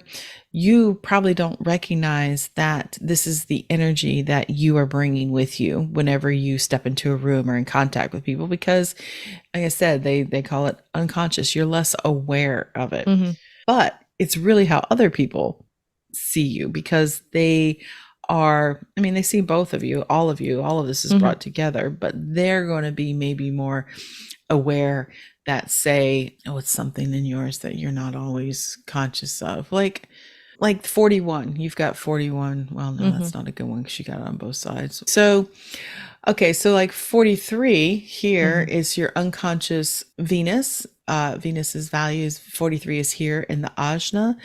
you probably don't recognize that this is the energy that you are bringing with you whenever you step into a room or in contact with people, because, like I said, they call it unconscious. You're less aware of it. But it's really how other people see you, because they see both of you, all of this is brought together, but they're going to be maybe more aware that say, oh, it's something in yours that you're not always conscious of. Like 41, you've got 41. Well, no, that's not a good one because you got it on both sides. So, okay. So like 43 here is your unconscious Venus. Venus's values, 43 is here in the ajna.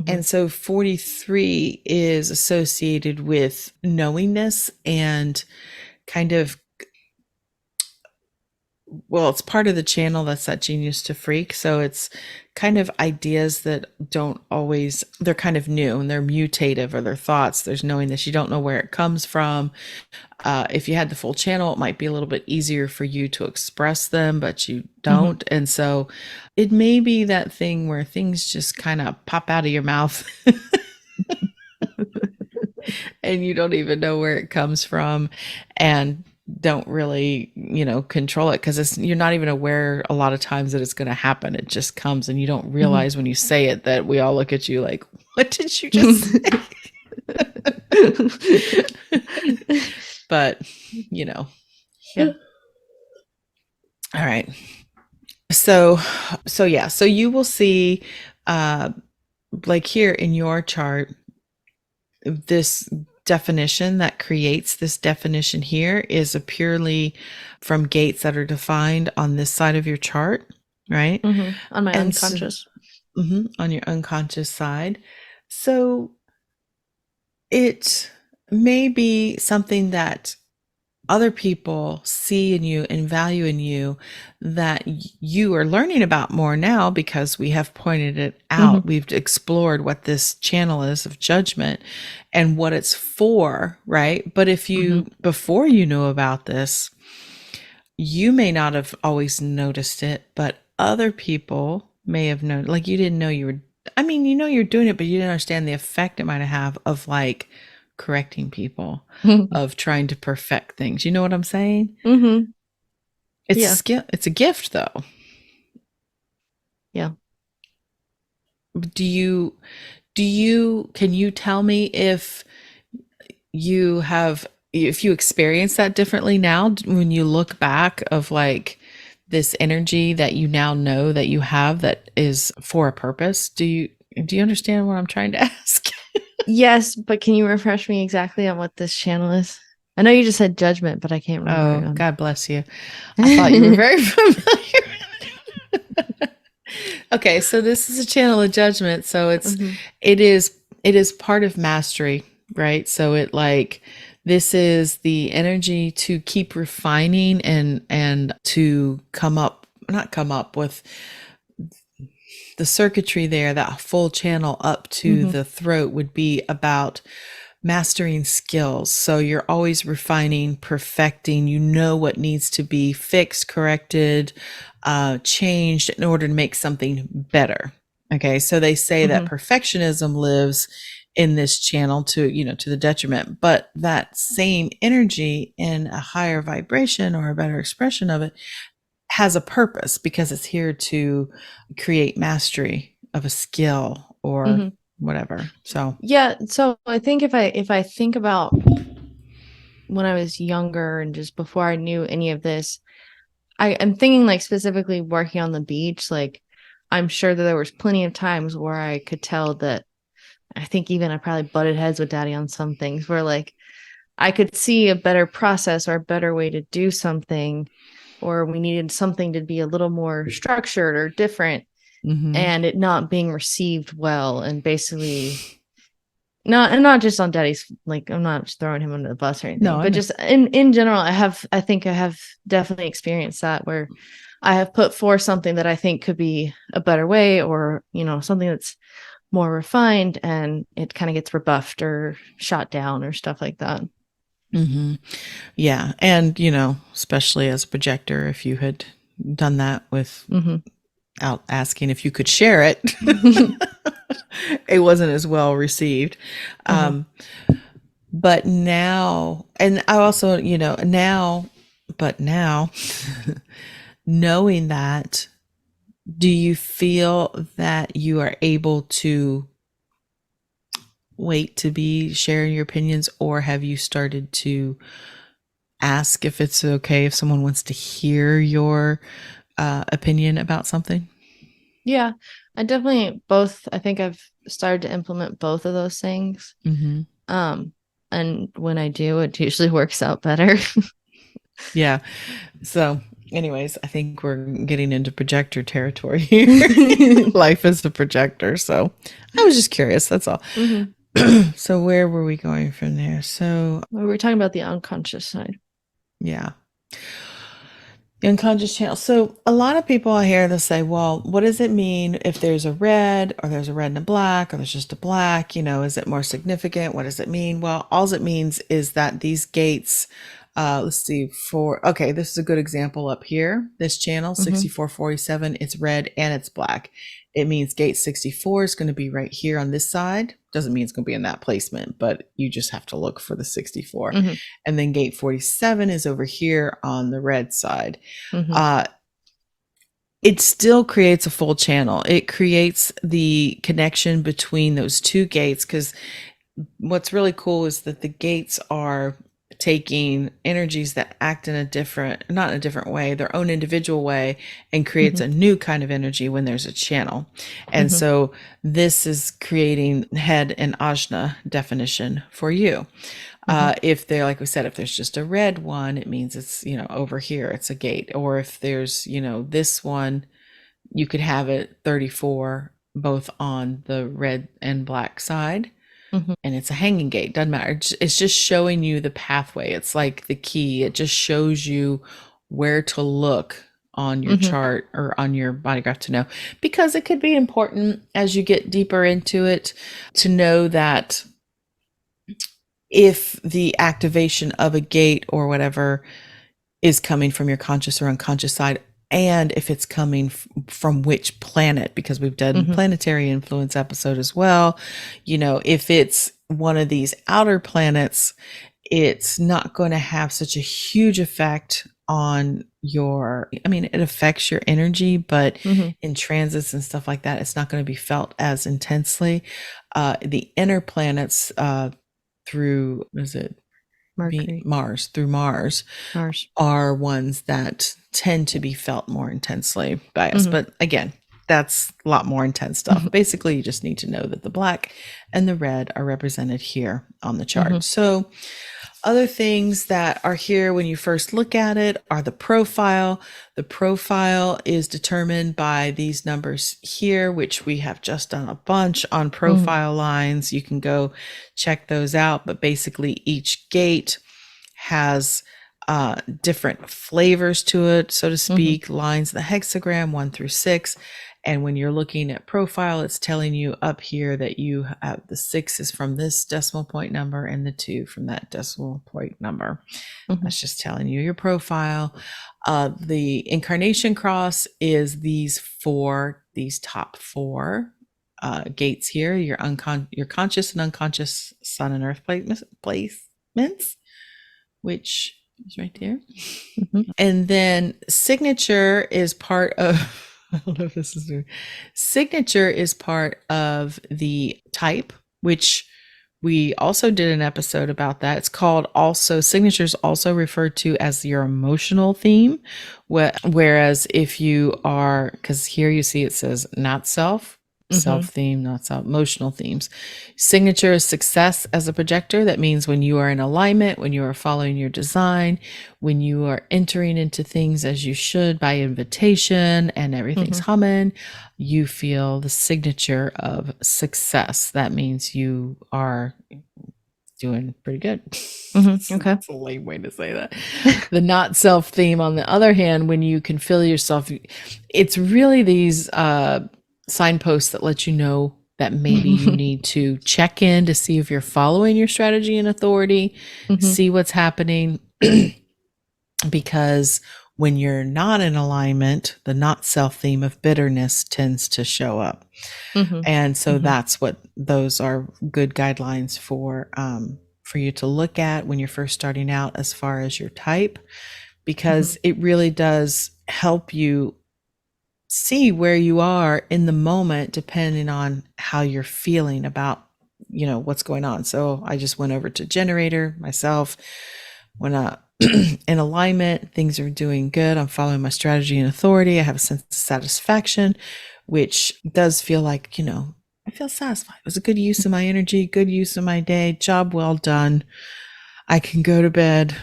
And so 43 is associated with knowingness and kind of, well, it's part of the channel that's that genius to freak. So it's kind of ideas that don't always, they're kind of new and they're mutative, or their thoughts. There's knowing this, you don't know where it comes from. If you had the full channel, it might be a little bit easier for you to express them, but you don't. And so it may be that thing where things just kind of pop out of your mouth and you don't even know where it comes from, and don't really, control it, because you're not even aware a lot of times that it's going to happen. It just comes, and you don't realize when you say it that we all look at you like, what did you just say? But, yeah. All right. So yeah. So you will see, like here in your chart, this definition that creates this definition here is a purely from gates that are defined on this side of your chart, right?
On my unconscious.
On your unconscious side. So it may be something that other people see in you and value in you that you are learning about more now because we have pointed it out. We've explored what this channel is of judgment and what it's for, right? But if you, before you knew about this, you may not have always noticed it, but other people may have known, like you didn't know you were, I mean, you know, you're doing it, but you didn't understand the effect it might have of like correcting people, of trying to perfect things. You know what I'm saying? It's a skill. It's a gift though.
Yeah.
Can you tell me if you experience that differently now when you look back of like this energy that you now know that you have that is for a purpose? Do you understand what I'm trying to ask?
Yes, but can you refresh me exactly on what this channel is? I know you just said judgment, but I can't remember.
Oh, God bless you. I thought you were very familiar. Okay, so this is a channel of judgment. So it is part of mastery, right? So this is the energy to keep refining and to not come up with the circuitry there. That full channel up to the throat would be about mastering skills. So you're always refining, perfecting, you know what needs to be fixed, corrected, changed in order to make something better. Okay. So they say that perfectionism lives in this channel to the detriment, but that same energy in a higher vibration or a better expression of it has a purpose because it's here to create mastery of a skill or whatever. So
yeah, so I think if I think about when I was younger and just before I knew any of this, I'm thinking like specifically working on the beach. Like I'm sure that there was plenty of times where I could tell that I think even I probably butted heads with daddy on some things where like I could see a better process or a better way to do something, or we needed something to be a little more structured or different, and it not being received well. And basically not just on daddy's, like I'm not just throwing him under the bus or anything, but just in general, I think I have definitely experienced that where I have put forth something that I think could be a better way, or something that's more refined, and it kind of gets rebuffed or shot down or stuff like that.
Yeah. And, especially as a projector, if you had done that without asking if you could share it, it wasn't as well received. But now, and I also, now, knowing that, do you feel that you are able to wait to be sharing your opinions, or have you started to ask if it's okay if someone wants to hear your opinion about something?
Yeah, I definitely I think I've started to implement both of those things. And when I do, it usually works out better.
Yeah. So anyways, I think we're getting into projector territory here. Life is a projector. So I was just curious. That's all. So where were we going from there? So
we were talking about the unconscious side.
Yeah. The unconscious channel. So a lot of people I hear, they'll say, well, what does it mean if there's a red, or there's a red and a black, or there's just a black, is it more significant? What does it mean? Well, all it means is that these gates, let's see, this is a good example up here. This channel, 6447, it's red and it's black. It means gate 64 is going to be right here on this side. Doesn't mean it's going to be in that placement, but you just have to look for the 64. And then gate 47 is over here on the red side. It still creates a full channel. It creates the connection between those two gates, because what's really cool is that the gates are taking energies that act in not in a different way, their own individual way, and creates a new kind of energy when there's a channel. And so this is creating head and ajna definition for you. If they're, like we said, if there's just a red one, it means it's, over here, it's a gate. Or if there's, this one, you could have it 34 both on the red and black side. And it's a hanging gate. Doesn't matter. It's just showing you the pathway. It's like the key. It just shows you where to look on your chart or on your body graph to know, because it could be important as you get deeper into it to know that if the activation of a gate or whatever is coming from your conscious or unconscious side, and if it's coming from which planet, because we've done planetary influence episode as well. If it's one of these outer planets, it's not going to have such a huge effect on it affects your energy, but in transits and stuff like that, it's not going to be felt as intensely. The inner planets, through,
Mercury.
Mars are ones that tend to be felt more intensely by us. But again, that's a lot more intense stuff. Basically, you just need to know that the black and the red are represented here on the chart. So other things that are here when you first look at it are the profile. The profile is determined by these numbers here, which we have just done a bunch on profile lines. You can go check those out. But basically, each gate has different flavors to it, so to speak, lines in the hexagram 1 through 6. And when you're looking at profile, it's telling you up here that you have the 6 is from this decimal point number and the 2 from that decimal point number. That's just telling you your profile. The incarnation cross is these top 4 gates here, your conscious and unconscious sun and earth placements, which is right there. And then signature is part of I don't know if this is new. Signature is part of the type, which we also did an episode about that. It's called also, signatures also referred to as your emotional theme. Whereas if you are, because here you see it says not self theme, not self, emotional themes. Signature is success as a projector. That means when you are in alignment, when you are following your design, when you are entering into things as you should by invitation and everything's humming, you feel the signature of success. That means you are doing pretty good.
Okay.
That's a lame way to say that. The not self theme, on the other hand, when you can feel yourself, it's really these signposts that let you know that maybe you need to check in to see if you're following your strategy and authority, see what's happening. Because when you're not in alignment, the not self theme of bitterness tends to show up. And so that's what those are good guidelines for you to look at when you're first starting out as far as your type, because it really does help you see where you are in the moment, depending on how you're feeling about, what's going on. So I just went over to generator myself. When in alignment, things are doing good. I'm following my strategy and authority. I have a sense of satisfaction, which does feel like, I feel satisfied. It was a good use of my energy, good use of my day, job well done. I can go to bed,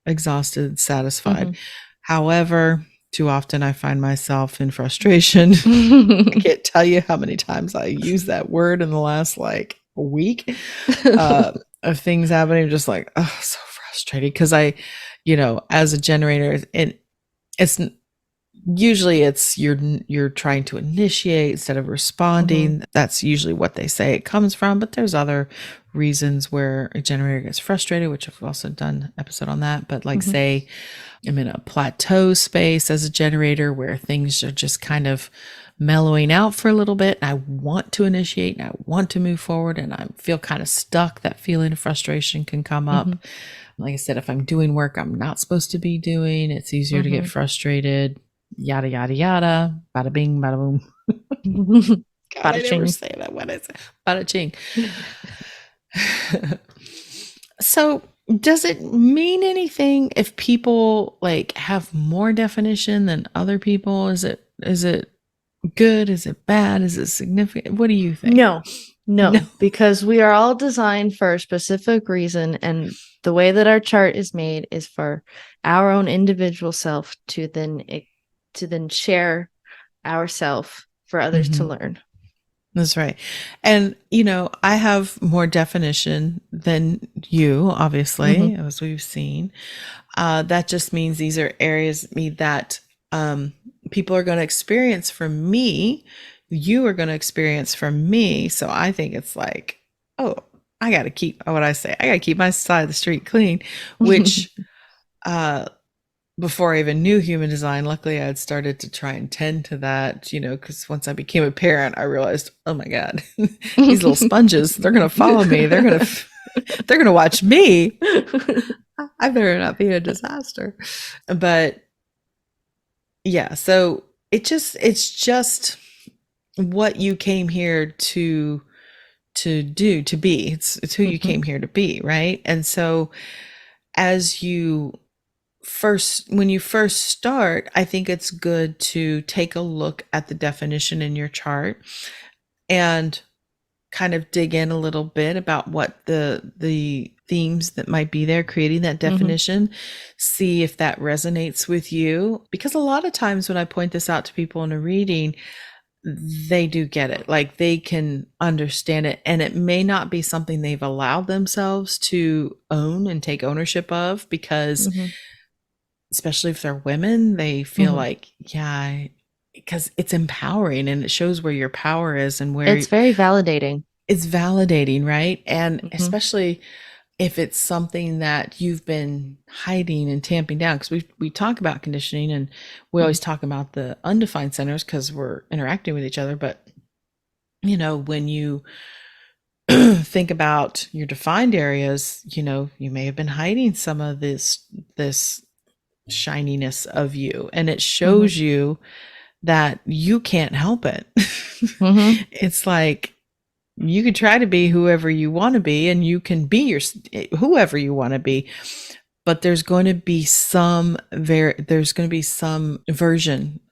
exhausted, satisfied. However, too often I find myself in frustration. I can't tell you how many times I use that word in the last a week of things happening. Just so frustrated, because I, as a generator, it's usually you're trying to initiate instead of responding. That's usually what they say it comes from, but there's other reasons where a generator gets frustrated, which I've also done an episode on that. But say I'm in a plateau space as a generator where things are just kind of mellowing out for a little bit, and I want to initiate and I want to move forward, and I feel kind of stuck. That feeling of frustration can come up. Like I said, if I'm doing work I'm not supposed to be doing, it's easier to get frustrated. Yada yada yada. Bada bing, bada boom. God, I never say that. What is it? Bada ching. So Does it mean anything if people like have more definition than other people? Is it good? Is it bad? Is it significant? What do you think?
No, because we are all designed for a specific reason, and the way that our chart is made is for our own individual self to then share ourself for others to learn.
That's right. And, I have more definition than you, obviously, as we've seen. That just means these are areas that people are going to experience from me. You are going to experience from me. So I think it's like, oh, I got to keep my side of the street clean, which before I even knew human design, luckily I had started to try and tend to that, because once I became a parent, I realized, oh my God, these little sponges, they're going to follow me. They're going to watch me. I better not be a disaster. But yeah, so it's just what you came here to do, to be. It's who you came here to be, right? And so when you first start, I think it's good to take a look at the definition in your chart and kind of dig in a little bit about what the themes that might be there creating that definition, see if that resonates with you. Because a lot of times when I point this out to people in a reading, they do get it. Like they can understand it, and it may not be something they've allowed themselves to own and take ownership of, because especially if they're women, they feel like, yeah, because it's empowering and it shows where your power is and where
it's very validating.
It's validating, right? And especially if it's something that you've been hiding and tamping down, because we talk about conditioning and we always talk about the undefined centers because we're interacting with each other. But, when you think about your defined areas, you may have been hiding some of this shininess of you, and it shows you that you can't help it. It's like you could try to be whoever you want to be, and you can be whoever you want to be, but there's going to be some version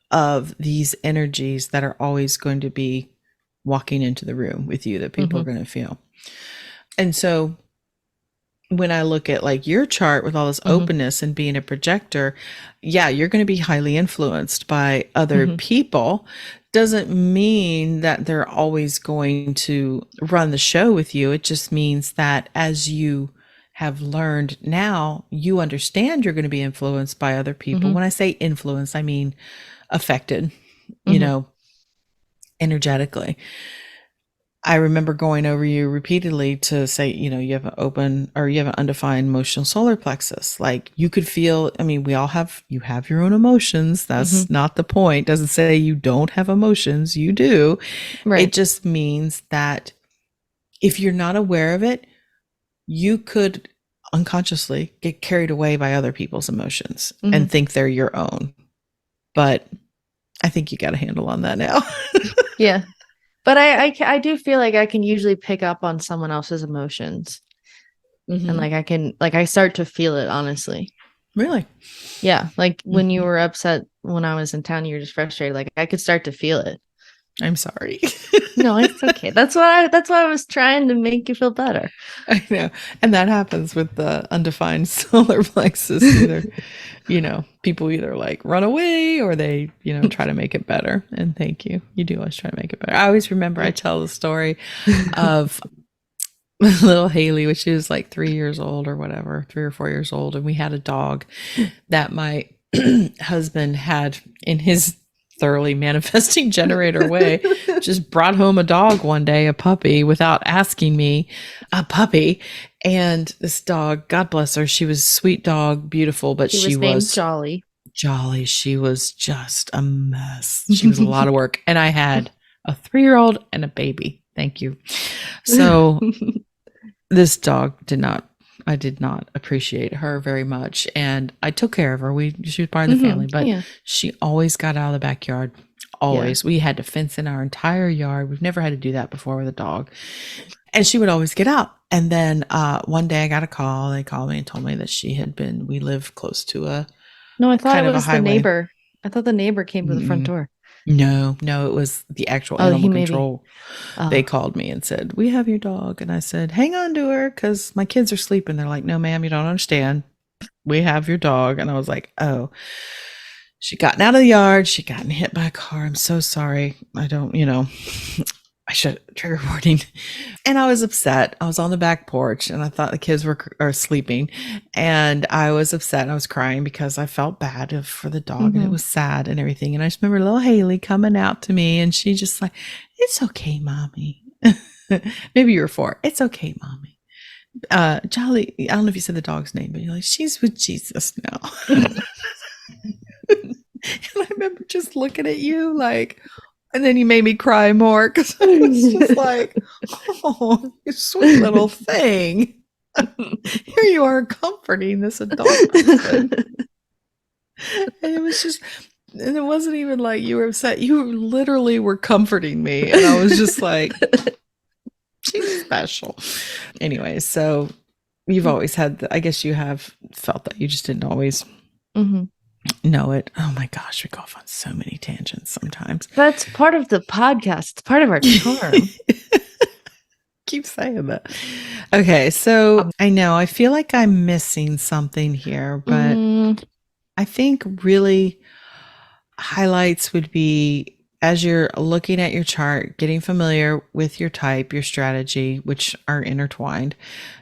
of these energies that are always going to be walking into the room with you that people are going to feel. And so when I look at like your chart with all this openness and being a projector, yeah, you're going to be highly influenced by other people. Doesn't mean that they're always going to run the show with you. It just means that as you have learned now, you understand you're going to be influenced by other people. When I say influence, I mean affected, energetically. I remember going over you repeatedly to say, you have an undefined emotional solar plexus. Like you could feel, you have your own emotions. That's not the point. Doesn't say you don't have emotions. You do. Right. It just means that if you're not aware of it, you could unconsciously get carried away by other people's emotions and think they're your own. But I think you got a handle on that now.
Yeah. But I do feel like I can usually pick up on someone else's emotions. And I start to feel it, honestly.
Really?
Yeah. Like when you were upset when I was in town, you were just frustrated. Like I could start to feel it.
I'm sorry.
No, it's okay. That's why I was trying to make you feel better.
I know. And that happens with the undefined solar plexus. People either like run away or they, try to make it better. And thank you. You do always try to make it better. I always remember I tell the story of little Haley, which is like 3 years old or whatever, 3 or 4 years old. And we had a dog that my husband had in his thoroughly manifesting generator way, just brought home a dog one day, a puppy, without asking me, a puppy. And this dog, God bless her, she was a sweet dog, beautiful, but she was
named Jolly.
Jolly. She was just a mess. She was a lot of work. And I had a 3-year-old and a baby. Thank you. So this dog I did not appreciate her very much. And I took care of her. She was part of the family, but she always got out of the backyard. Always. Yeah. We had to fence in our entire yard. We've never had to do that before with a dog. And she would always get out. And then one day I got a call. They called me and told me that we live close to a
No, I thought
kind
it
of a
was the
highway.
neighbor. I thought the neighbor came to the front door.
No, it was the actual
Oh,
animal control.
Oh.
They called me and said, "We have your dog." And I said, "Hang on to her because my kids are sleeping." They're like, "No, ma'am, you don't understand. We have your dog." And I was like, "Oh." She gotten out of the yard. She gotten hit by a car. I'm so sorry. I don't, I should trigger warning. And I was upset. I was on the back porch and I thought the kids are sleeping. And I was upset. I was crying because I felt bad for the dog and it was sad and everything. And I just remember little Haley coming out to me and she just like, "It's okay, mommy." Maybe you were 4. "It's okay, mommy." Jolly, I don't know if you said the dog's name, but you're like, "She's with Jesus now." And I remember just looking at you like, and then you made me cry more because I was just like, "Oh, you sweet little thing." Here you are comforting this adult person. And it was just, and it wasn't even like you were upset. You literally were comforting me. And I was just like, she's special. Anyway, so you've always had, I guess you have felt that you just didn't always know it. Oh my gosh, we go off on so many tangents sometimes.
That's part of the podcast. It's part of our charm.
Keep saying that. Okay, so I know I feel like I'm missing something here, but I think really highlights would be as you're looking at your chart, getting familiar with your type, your strategy, which are intertwined.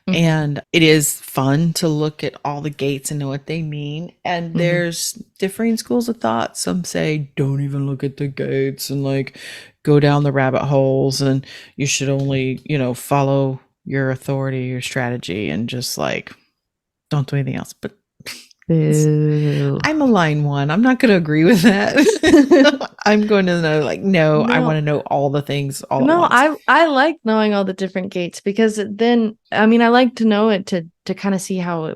And it is fun to look at all the gates and know what they mean. And there's differing schools of thought. Some say, don't even look at the gates and like go down the rabbit holes. And you should only, follow your authority, your strategy, and just like, don't do anything else. But I'm a line 1. I'm not going to agree with that. I'm going to know, like, no, I want to know all the things all at once.
I like knowing all the different gates because then, I mean, I like to know it to kind of see how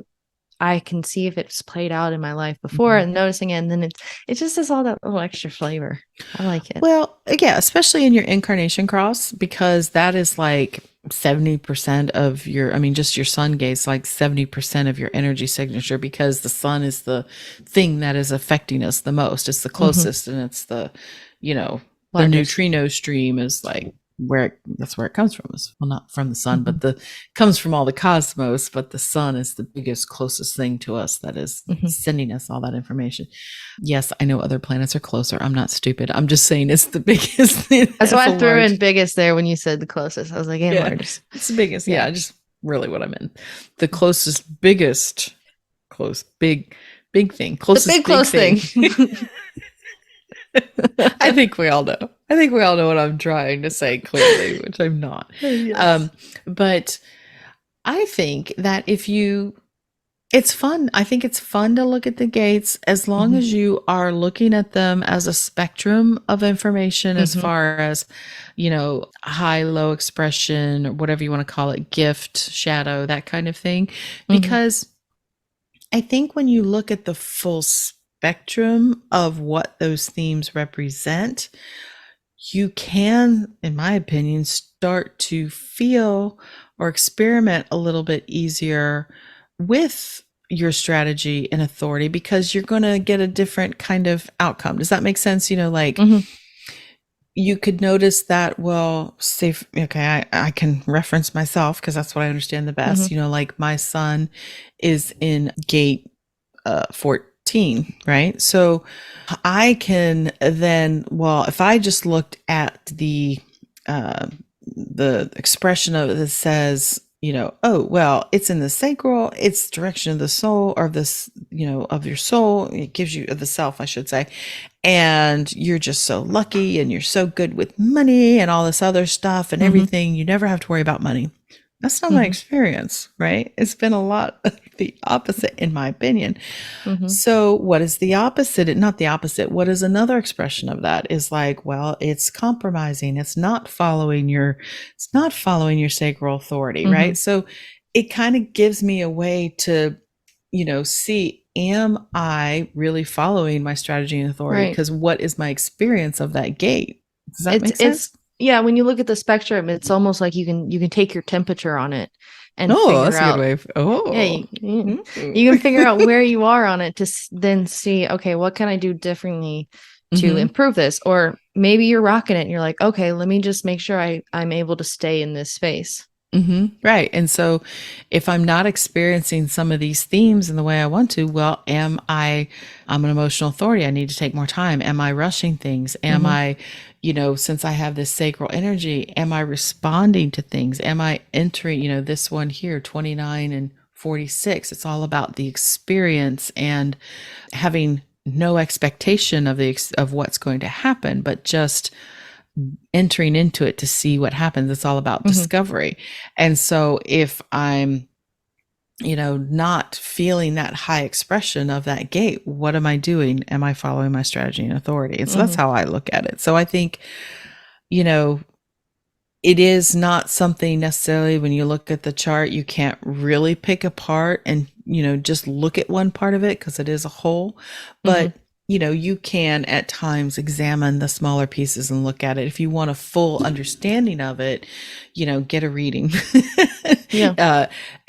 I can see if it's played out in my life before and noticing it. And then it just has all that little extra flavor. I like it.
Well, yeah, especially in your incarnation cross, because that is like 70% of just your sun gaze, like 70% of your energy signature, because the sun is the thing that is affecting us the most. It's the closest and it's the, the neutrino stream is like that's where it comes from. Well, not from the sun, but comes from all the cosmos, but the sun is the biggest, closest thing to us that is sending us all that information. Yes, I know other planets are closer. I'm not stupid. I'm just saying it's the biggest thing.
That's why I threw in biggest there when you said the closest. I was like, largest.
It's the biggest. Yeah, just really what I meant. The closest, biggest, big thing. Closest,
the big close thing.
I think we all know. I think we all know what I'm trying to say clearly, which I'm not. Yes. But I think that it's fun. I think it's fun to look at the gates as long as you are looking at them as a spectrum of information as far as, high, low expression, or whatever you want to call it, gift, shadow, that kind of thing. Because I think when you look at the full spectrum of what those themes represent, you can, in my opinion, start to feel or experiment a little bit easier with your strategy and authority because you're going to get a different kind of outcome. Does that make sense? You could notice that, well, say, okay, I can reference myself because that's what I understand the best. Like my son is in gate 14, right? So I can then, if I just looked at the expression of it that says, it's in the sacral, it's direction of the soul, or this, of your soul, it gives you, of the self, I should say, and you're just so lucky and you're so good with money and all this other stuff and everything, you never have to worry about money. That's not my experience, right? It's been a lot of the opposite, in my opinion. So what is the opposite? Not the opposite. What is another expression of that is like, well, it's compromising. It's not following your sacral authority, right? So it kind of gives me a way to, see, am I really following my strategy and authority? Because what is my experience of that gate? Does that make sense?
Yeah, when you look at the spectrum, it's almost like you can take your temperature on it and
Oh,
figure
that's a
out.
good way. Oh,
Yeah, you can figure out where you are on it to then see, okay, what can I do differently to improve this? Or maybe you're rocking it and you're like, okay, let me just make sure I'm able to stay in this space.
Right. And so if I'm not experiencing some of these themes in the way I want to, well, I'm an emotional authority. I need to take more time. Am I rushing things? Am I, since I have this sacral energy, am I responding to things? Am I entering, this one here, 29 and 46? It's all about the experience and having no expectation of what's going to happen, but just entering into it to see what happens. It's all about discovery. And so if I'm, not feeling that high expression of that gate, what am I doing? Am I following my strategy and authority? And so that's how I look at it. So I think, it is not something necessarily when you look at the chart, you can't really pick apart and, just look at one part of it because it is a whole. But you can at times examine the smaller pieces and look at it. If you want a full understanding of it, get a reading.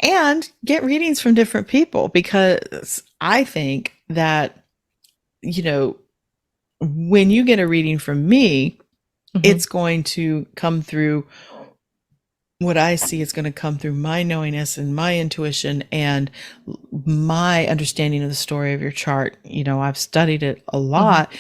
And get readings from different people, because I think that, when you get a reading from me, it's going to come through what I see. Is going to come through my knowingness and my intuition and my understanding of the story of your chart. I've studied it a lot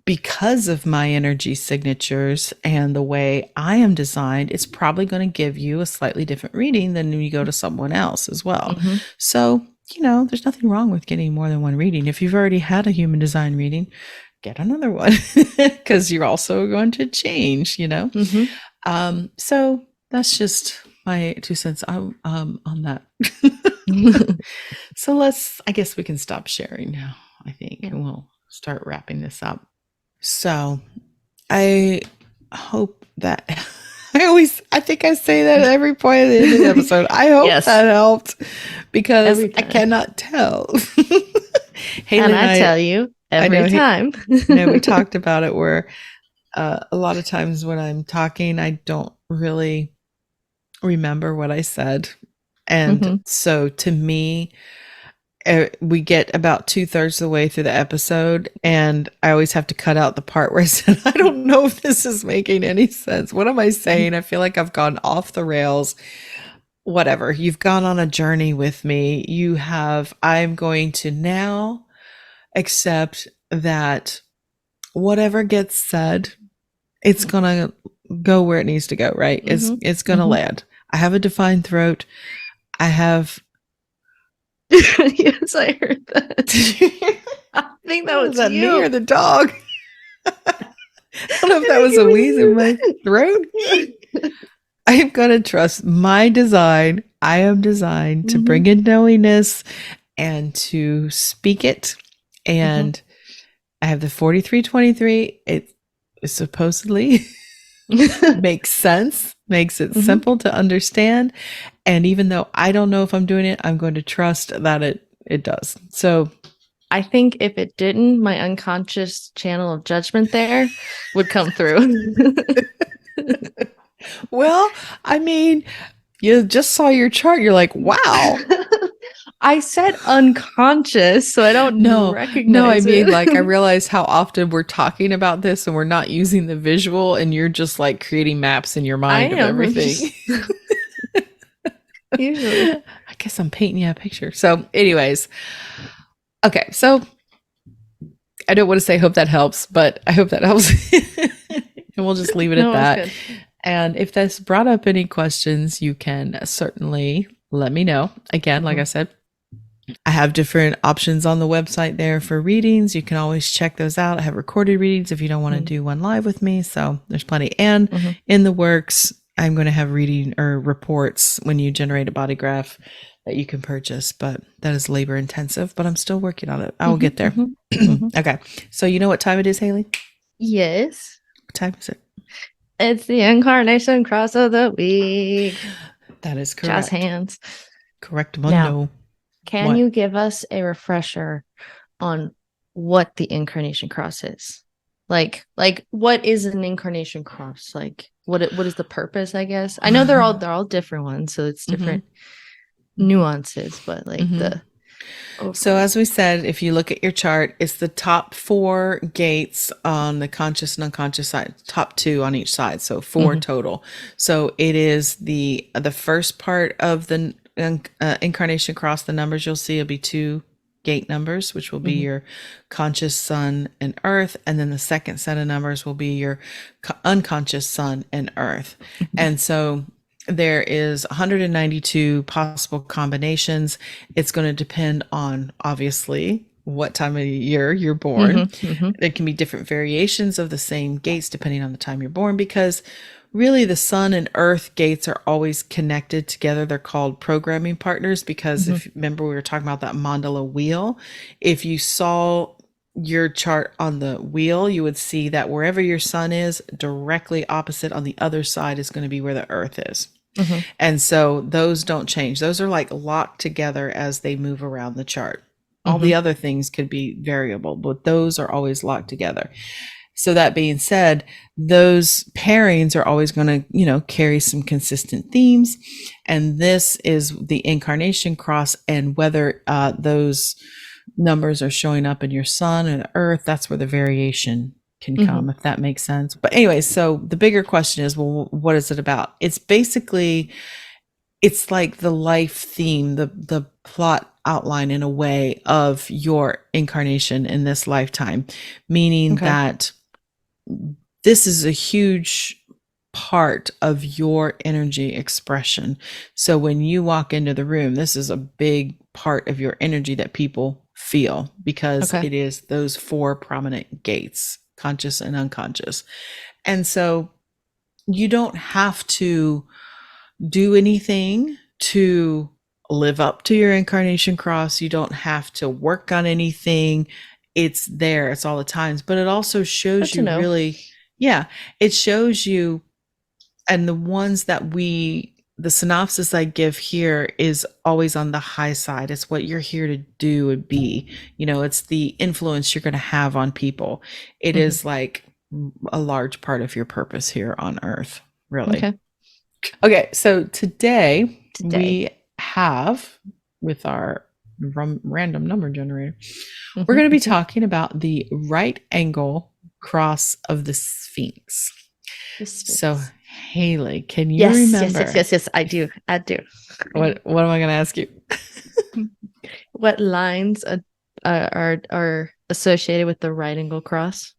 because of my energy signatures and the way I am designed. It's probably going to give you a slightly different reading than when you go to someone else as well. So, there's nothing wrong with getting more than one reading. If you've already had a human design reading, get another one because you're also going to change, So that's just my 2 cents on that. So I guess we can stop sharing now, I think, and we'll start wrapping this up. So I hope that I think I say that at every point at the end of the episode. I hope that helped, because I cannot tell.
Haley and I tell you every time.
We talked about it where a lot of times when I'm talking, I don't really remember what I said. And so to me, we get about 2/3 of the way through the episode, and I always have to cut out the part where I said, I don't know if this is making any sense. What am I saying? I feel like I've gone off the rails. Whatever. You've gone on a journey with me. I'm going to now accept that whatever gets said, it's going to go where it needs to go, right? It's going to land. I have a defined throat. I have...
Yes, I heard that. I think that was
that
you
me or the dog. I don't know if that was a wheeze in my throat. I'm going to trust my design. I am designed to bring in knowingness and to speak it. And I have the 4323. It supposedly makes sense, makes it simple to understand. And even though I don't know if I'm doing it, I'm going to trust that it does. So
I think if it didn't, my unconscious channel of judgment there would come through.
Well, I mean, you just saw your chart. You're like, wow.
I said unconscious, so I don't recognize
No, I mean,
it.
like, I realize how often we're talking about this and we're not using the visual, and you're just like creating maps in your mind of everything.
Usually.
I guess I'm painting you a picture. So anyways, okay. So I don't want to say hope that helps, but I hope that helps. And we'll just leave it at that. Good. And if that's brought up any questions, you can certainly let me know. Again, like I said, I have different options on the website there for readings. You can always check those out. I have recorded readings if you don't want to do one live with me. So there's plenty. And in the works, I'm going to have reading or reports when you generate a Bodygraph that you can purchase, but that is labor intensive, but I'm still working on it. I will get there. Okay. So you know what time it is, Haley?
Yes.
What time is it?
It's the incarnation cross of the week.
That is correct.
Jazz hands.
Correct, Mundo.
Now, can you give us a refresher on what the incarnation cross is? Like what is an incarnation cross? Like what is the purpose, I guess? I know they're all different ones, so it's different nuances, but like the
So as we said, if you look at your chart, it's the top 4 gates on the conscious and unconscious side, top 2 on each side, so 4 total. So it is the first part of the incarnation cross. The numbers you'll see will be 2 gate numbers, which will be your conscious sun and earth, and then the second set of numbers will be your unconscious sun and earth. And so there is 192 possible combinations. It's going to depend on, obviously, what time of year you're born. There can be different variations of the same gates depending on the time you're born, because really the sun and earth gates are always connected together. They're called programming partners because if you remember, we were talking about that mandala wheel. If you saw your chart on the wheel, you would see that wherever your sun is, directly opposite on the other side is going to be where the earth is. And so those don't change. Those are like locked together as they move around the chart. All the other things could be variable, but those are always locked together. So that being said, those pairings are always going to, carry some consistent themes. And this is the incarnation cross, and whether those numbers are showing up in your sun and the earth, that's where the variation can come, if that makes sense. But anyway, so the bigger question is, well, what is it about? It's basically, it's like the life theme, the plot outline in a way of your incarnation in this lifetime, meaning that this is a huge part of your energy expression. So when you walk into the room, this is a big part of your energy that people feel, because it is those 4 prominent gates, conscious and unconscious. And so you don't have to do anything to live up to your incarnation cross. You don't have to work on anything. It's there. It's all the times. But it also shows you really, it shows you, and the ones that the synopsis I give here is always on the high side. It's what you're here to do and be. It's the influence you're going to have on people. It is like a large part of your purpose here on Earth, really. Okay, so today we have, with our random number generator, we're going to be talking about the right angle cross of the Sphinx. So Haley, can you remember?
Yes, I do.
What am I going to ask you?
What lines are associated with the right angle cross?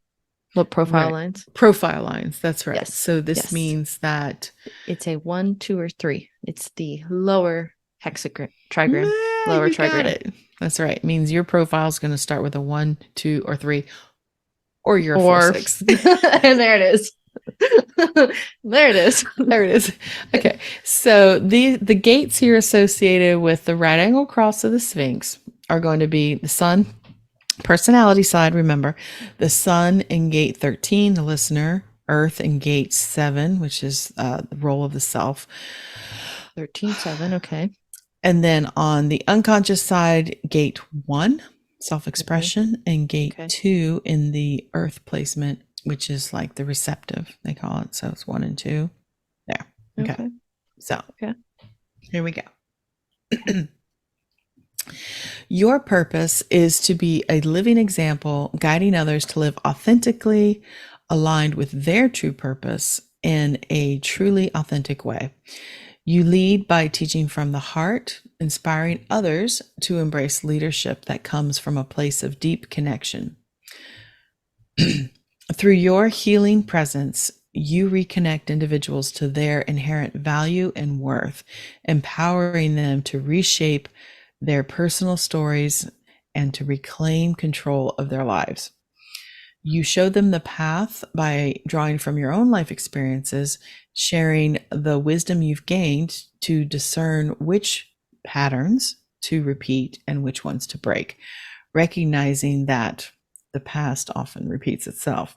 What profile lines?
Profile lines, that's right.
Yes.
So this means that
it's a 1, 2, or 3. It's the lower hexagram, trigram, lower trigram.
That's right. It means your profile is going to start with a 1, 2, or 3, or you're a 4, 6.
And there it is. There it is.
Okay. So the gates here associated with the right angle cross of the Sphinx are going to be the sun, personality side, remember, the sun in gate 13, the listener, earth in gate 7, which is the role of the self.
13-7, okay.
And then on the unconscious side, gate 1, self-expression, and gate 2 in the earth placement, which is like the receptive, they call it. So it's 1 and 2. There. Okay. So here we go. Your purpose is to be a living example, guiding others to live authentically, aligned with their true purpose in a truly authentic way. You lead by teaching from the heart, inspiring others to embrace leadership that comes from a place of deep connection. Through your healing presence, you reconnect individuals to their inherent value and worth, empowering them to reshape their personal stories and to reclaim control of their lives. You show them the path by drawing from your own life experiences, sharing the wisdom you've gained to discern which patterns to repeat and which ones to break, recognizing that the past often repeats itself.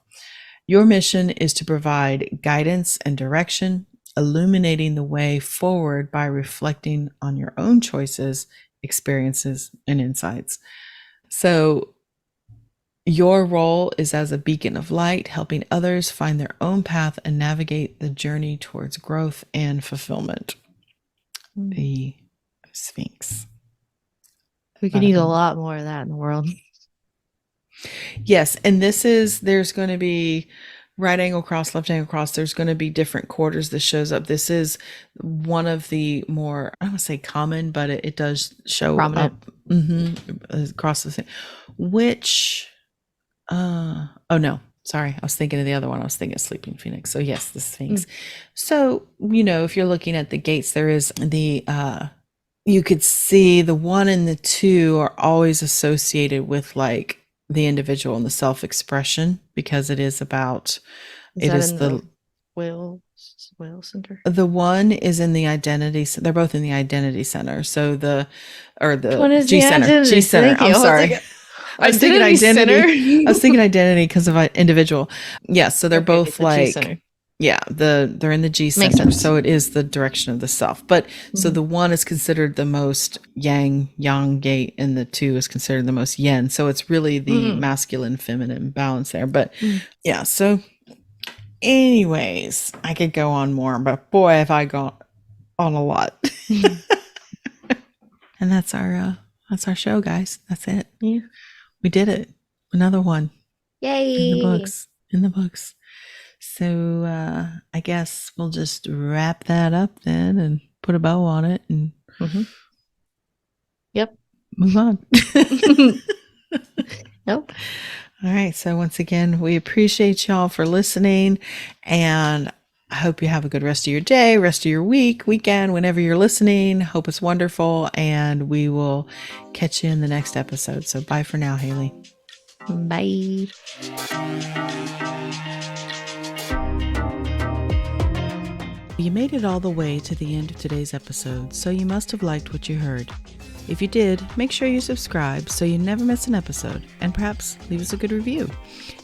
Your mission is to provide guidance and direction, illuminating the way forward by reflecting on your own choices, experiences, and insights. So your role is as a beacon of light, helping others find their own path and navigate the journey towards growth and fulfillment. The Sphinx.
We could use a lot more of that in the world.
Yes. And there's going to be right angle cross, left angle cross. There's going to be different quarters that shows up. This is one of the more, I don't want to say common, but it does show
Prominent.
up across the thing. Which, oh no, sorry. I was thinking of the other one. I was thinking of Sleeping Phoenix. So yes, the Sphinx. So, if you're looking at the gates, there is you could see the 1 and the 2 are always associated with like the individual and the self-expression, because it is about
the whale center.
The 1 is in the identity. They're both in the identity center. So the G center. G center. I'm sorry. I was thinking identity. I was thinking identity because of individual. Yeah. So they're both like, yeah, they're in the G center. So it is the direction of the self. But so the 1 is considered the most yang gate, and the 2 is considered the most yin. So it's really the masculine, feminine balance there. But yeah, so anyways, I could go on more, but boy, have I gone on a lot. And that's our show, guys. That's it.
Yeah.
We did it. Another one.
Yay.
In the books. So I guess we'll just wrap that up then and put a bow on it and
Yep.
Move on.
Nope.
All right. So once again, we appreciate y'all for listening, and I hope you have a good rest of your day, rest of your week, weekend, whenever you're listening. Hope it's wonderful, and we will catch you in the next episode. So bye for now, Haley.
Bye.
You made it all the way to the end of today's episode, so you must have liked what you heard. If you did, make sure you subscribe so you never miss an episode, and perhaps leave us a good review.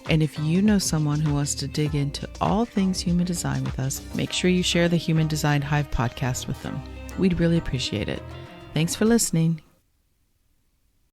And if you know someone who wants to dig into all things human design with us, make sure you share the Human Design Hive podcast with them. We'd really appreciate it. Thanks for listening.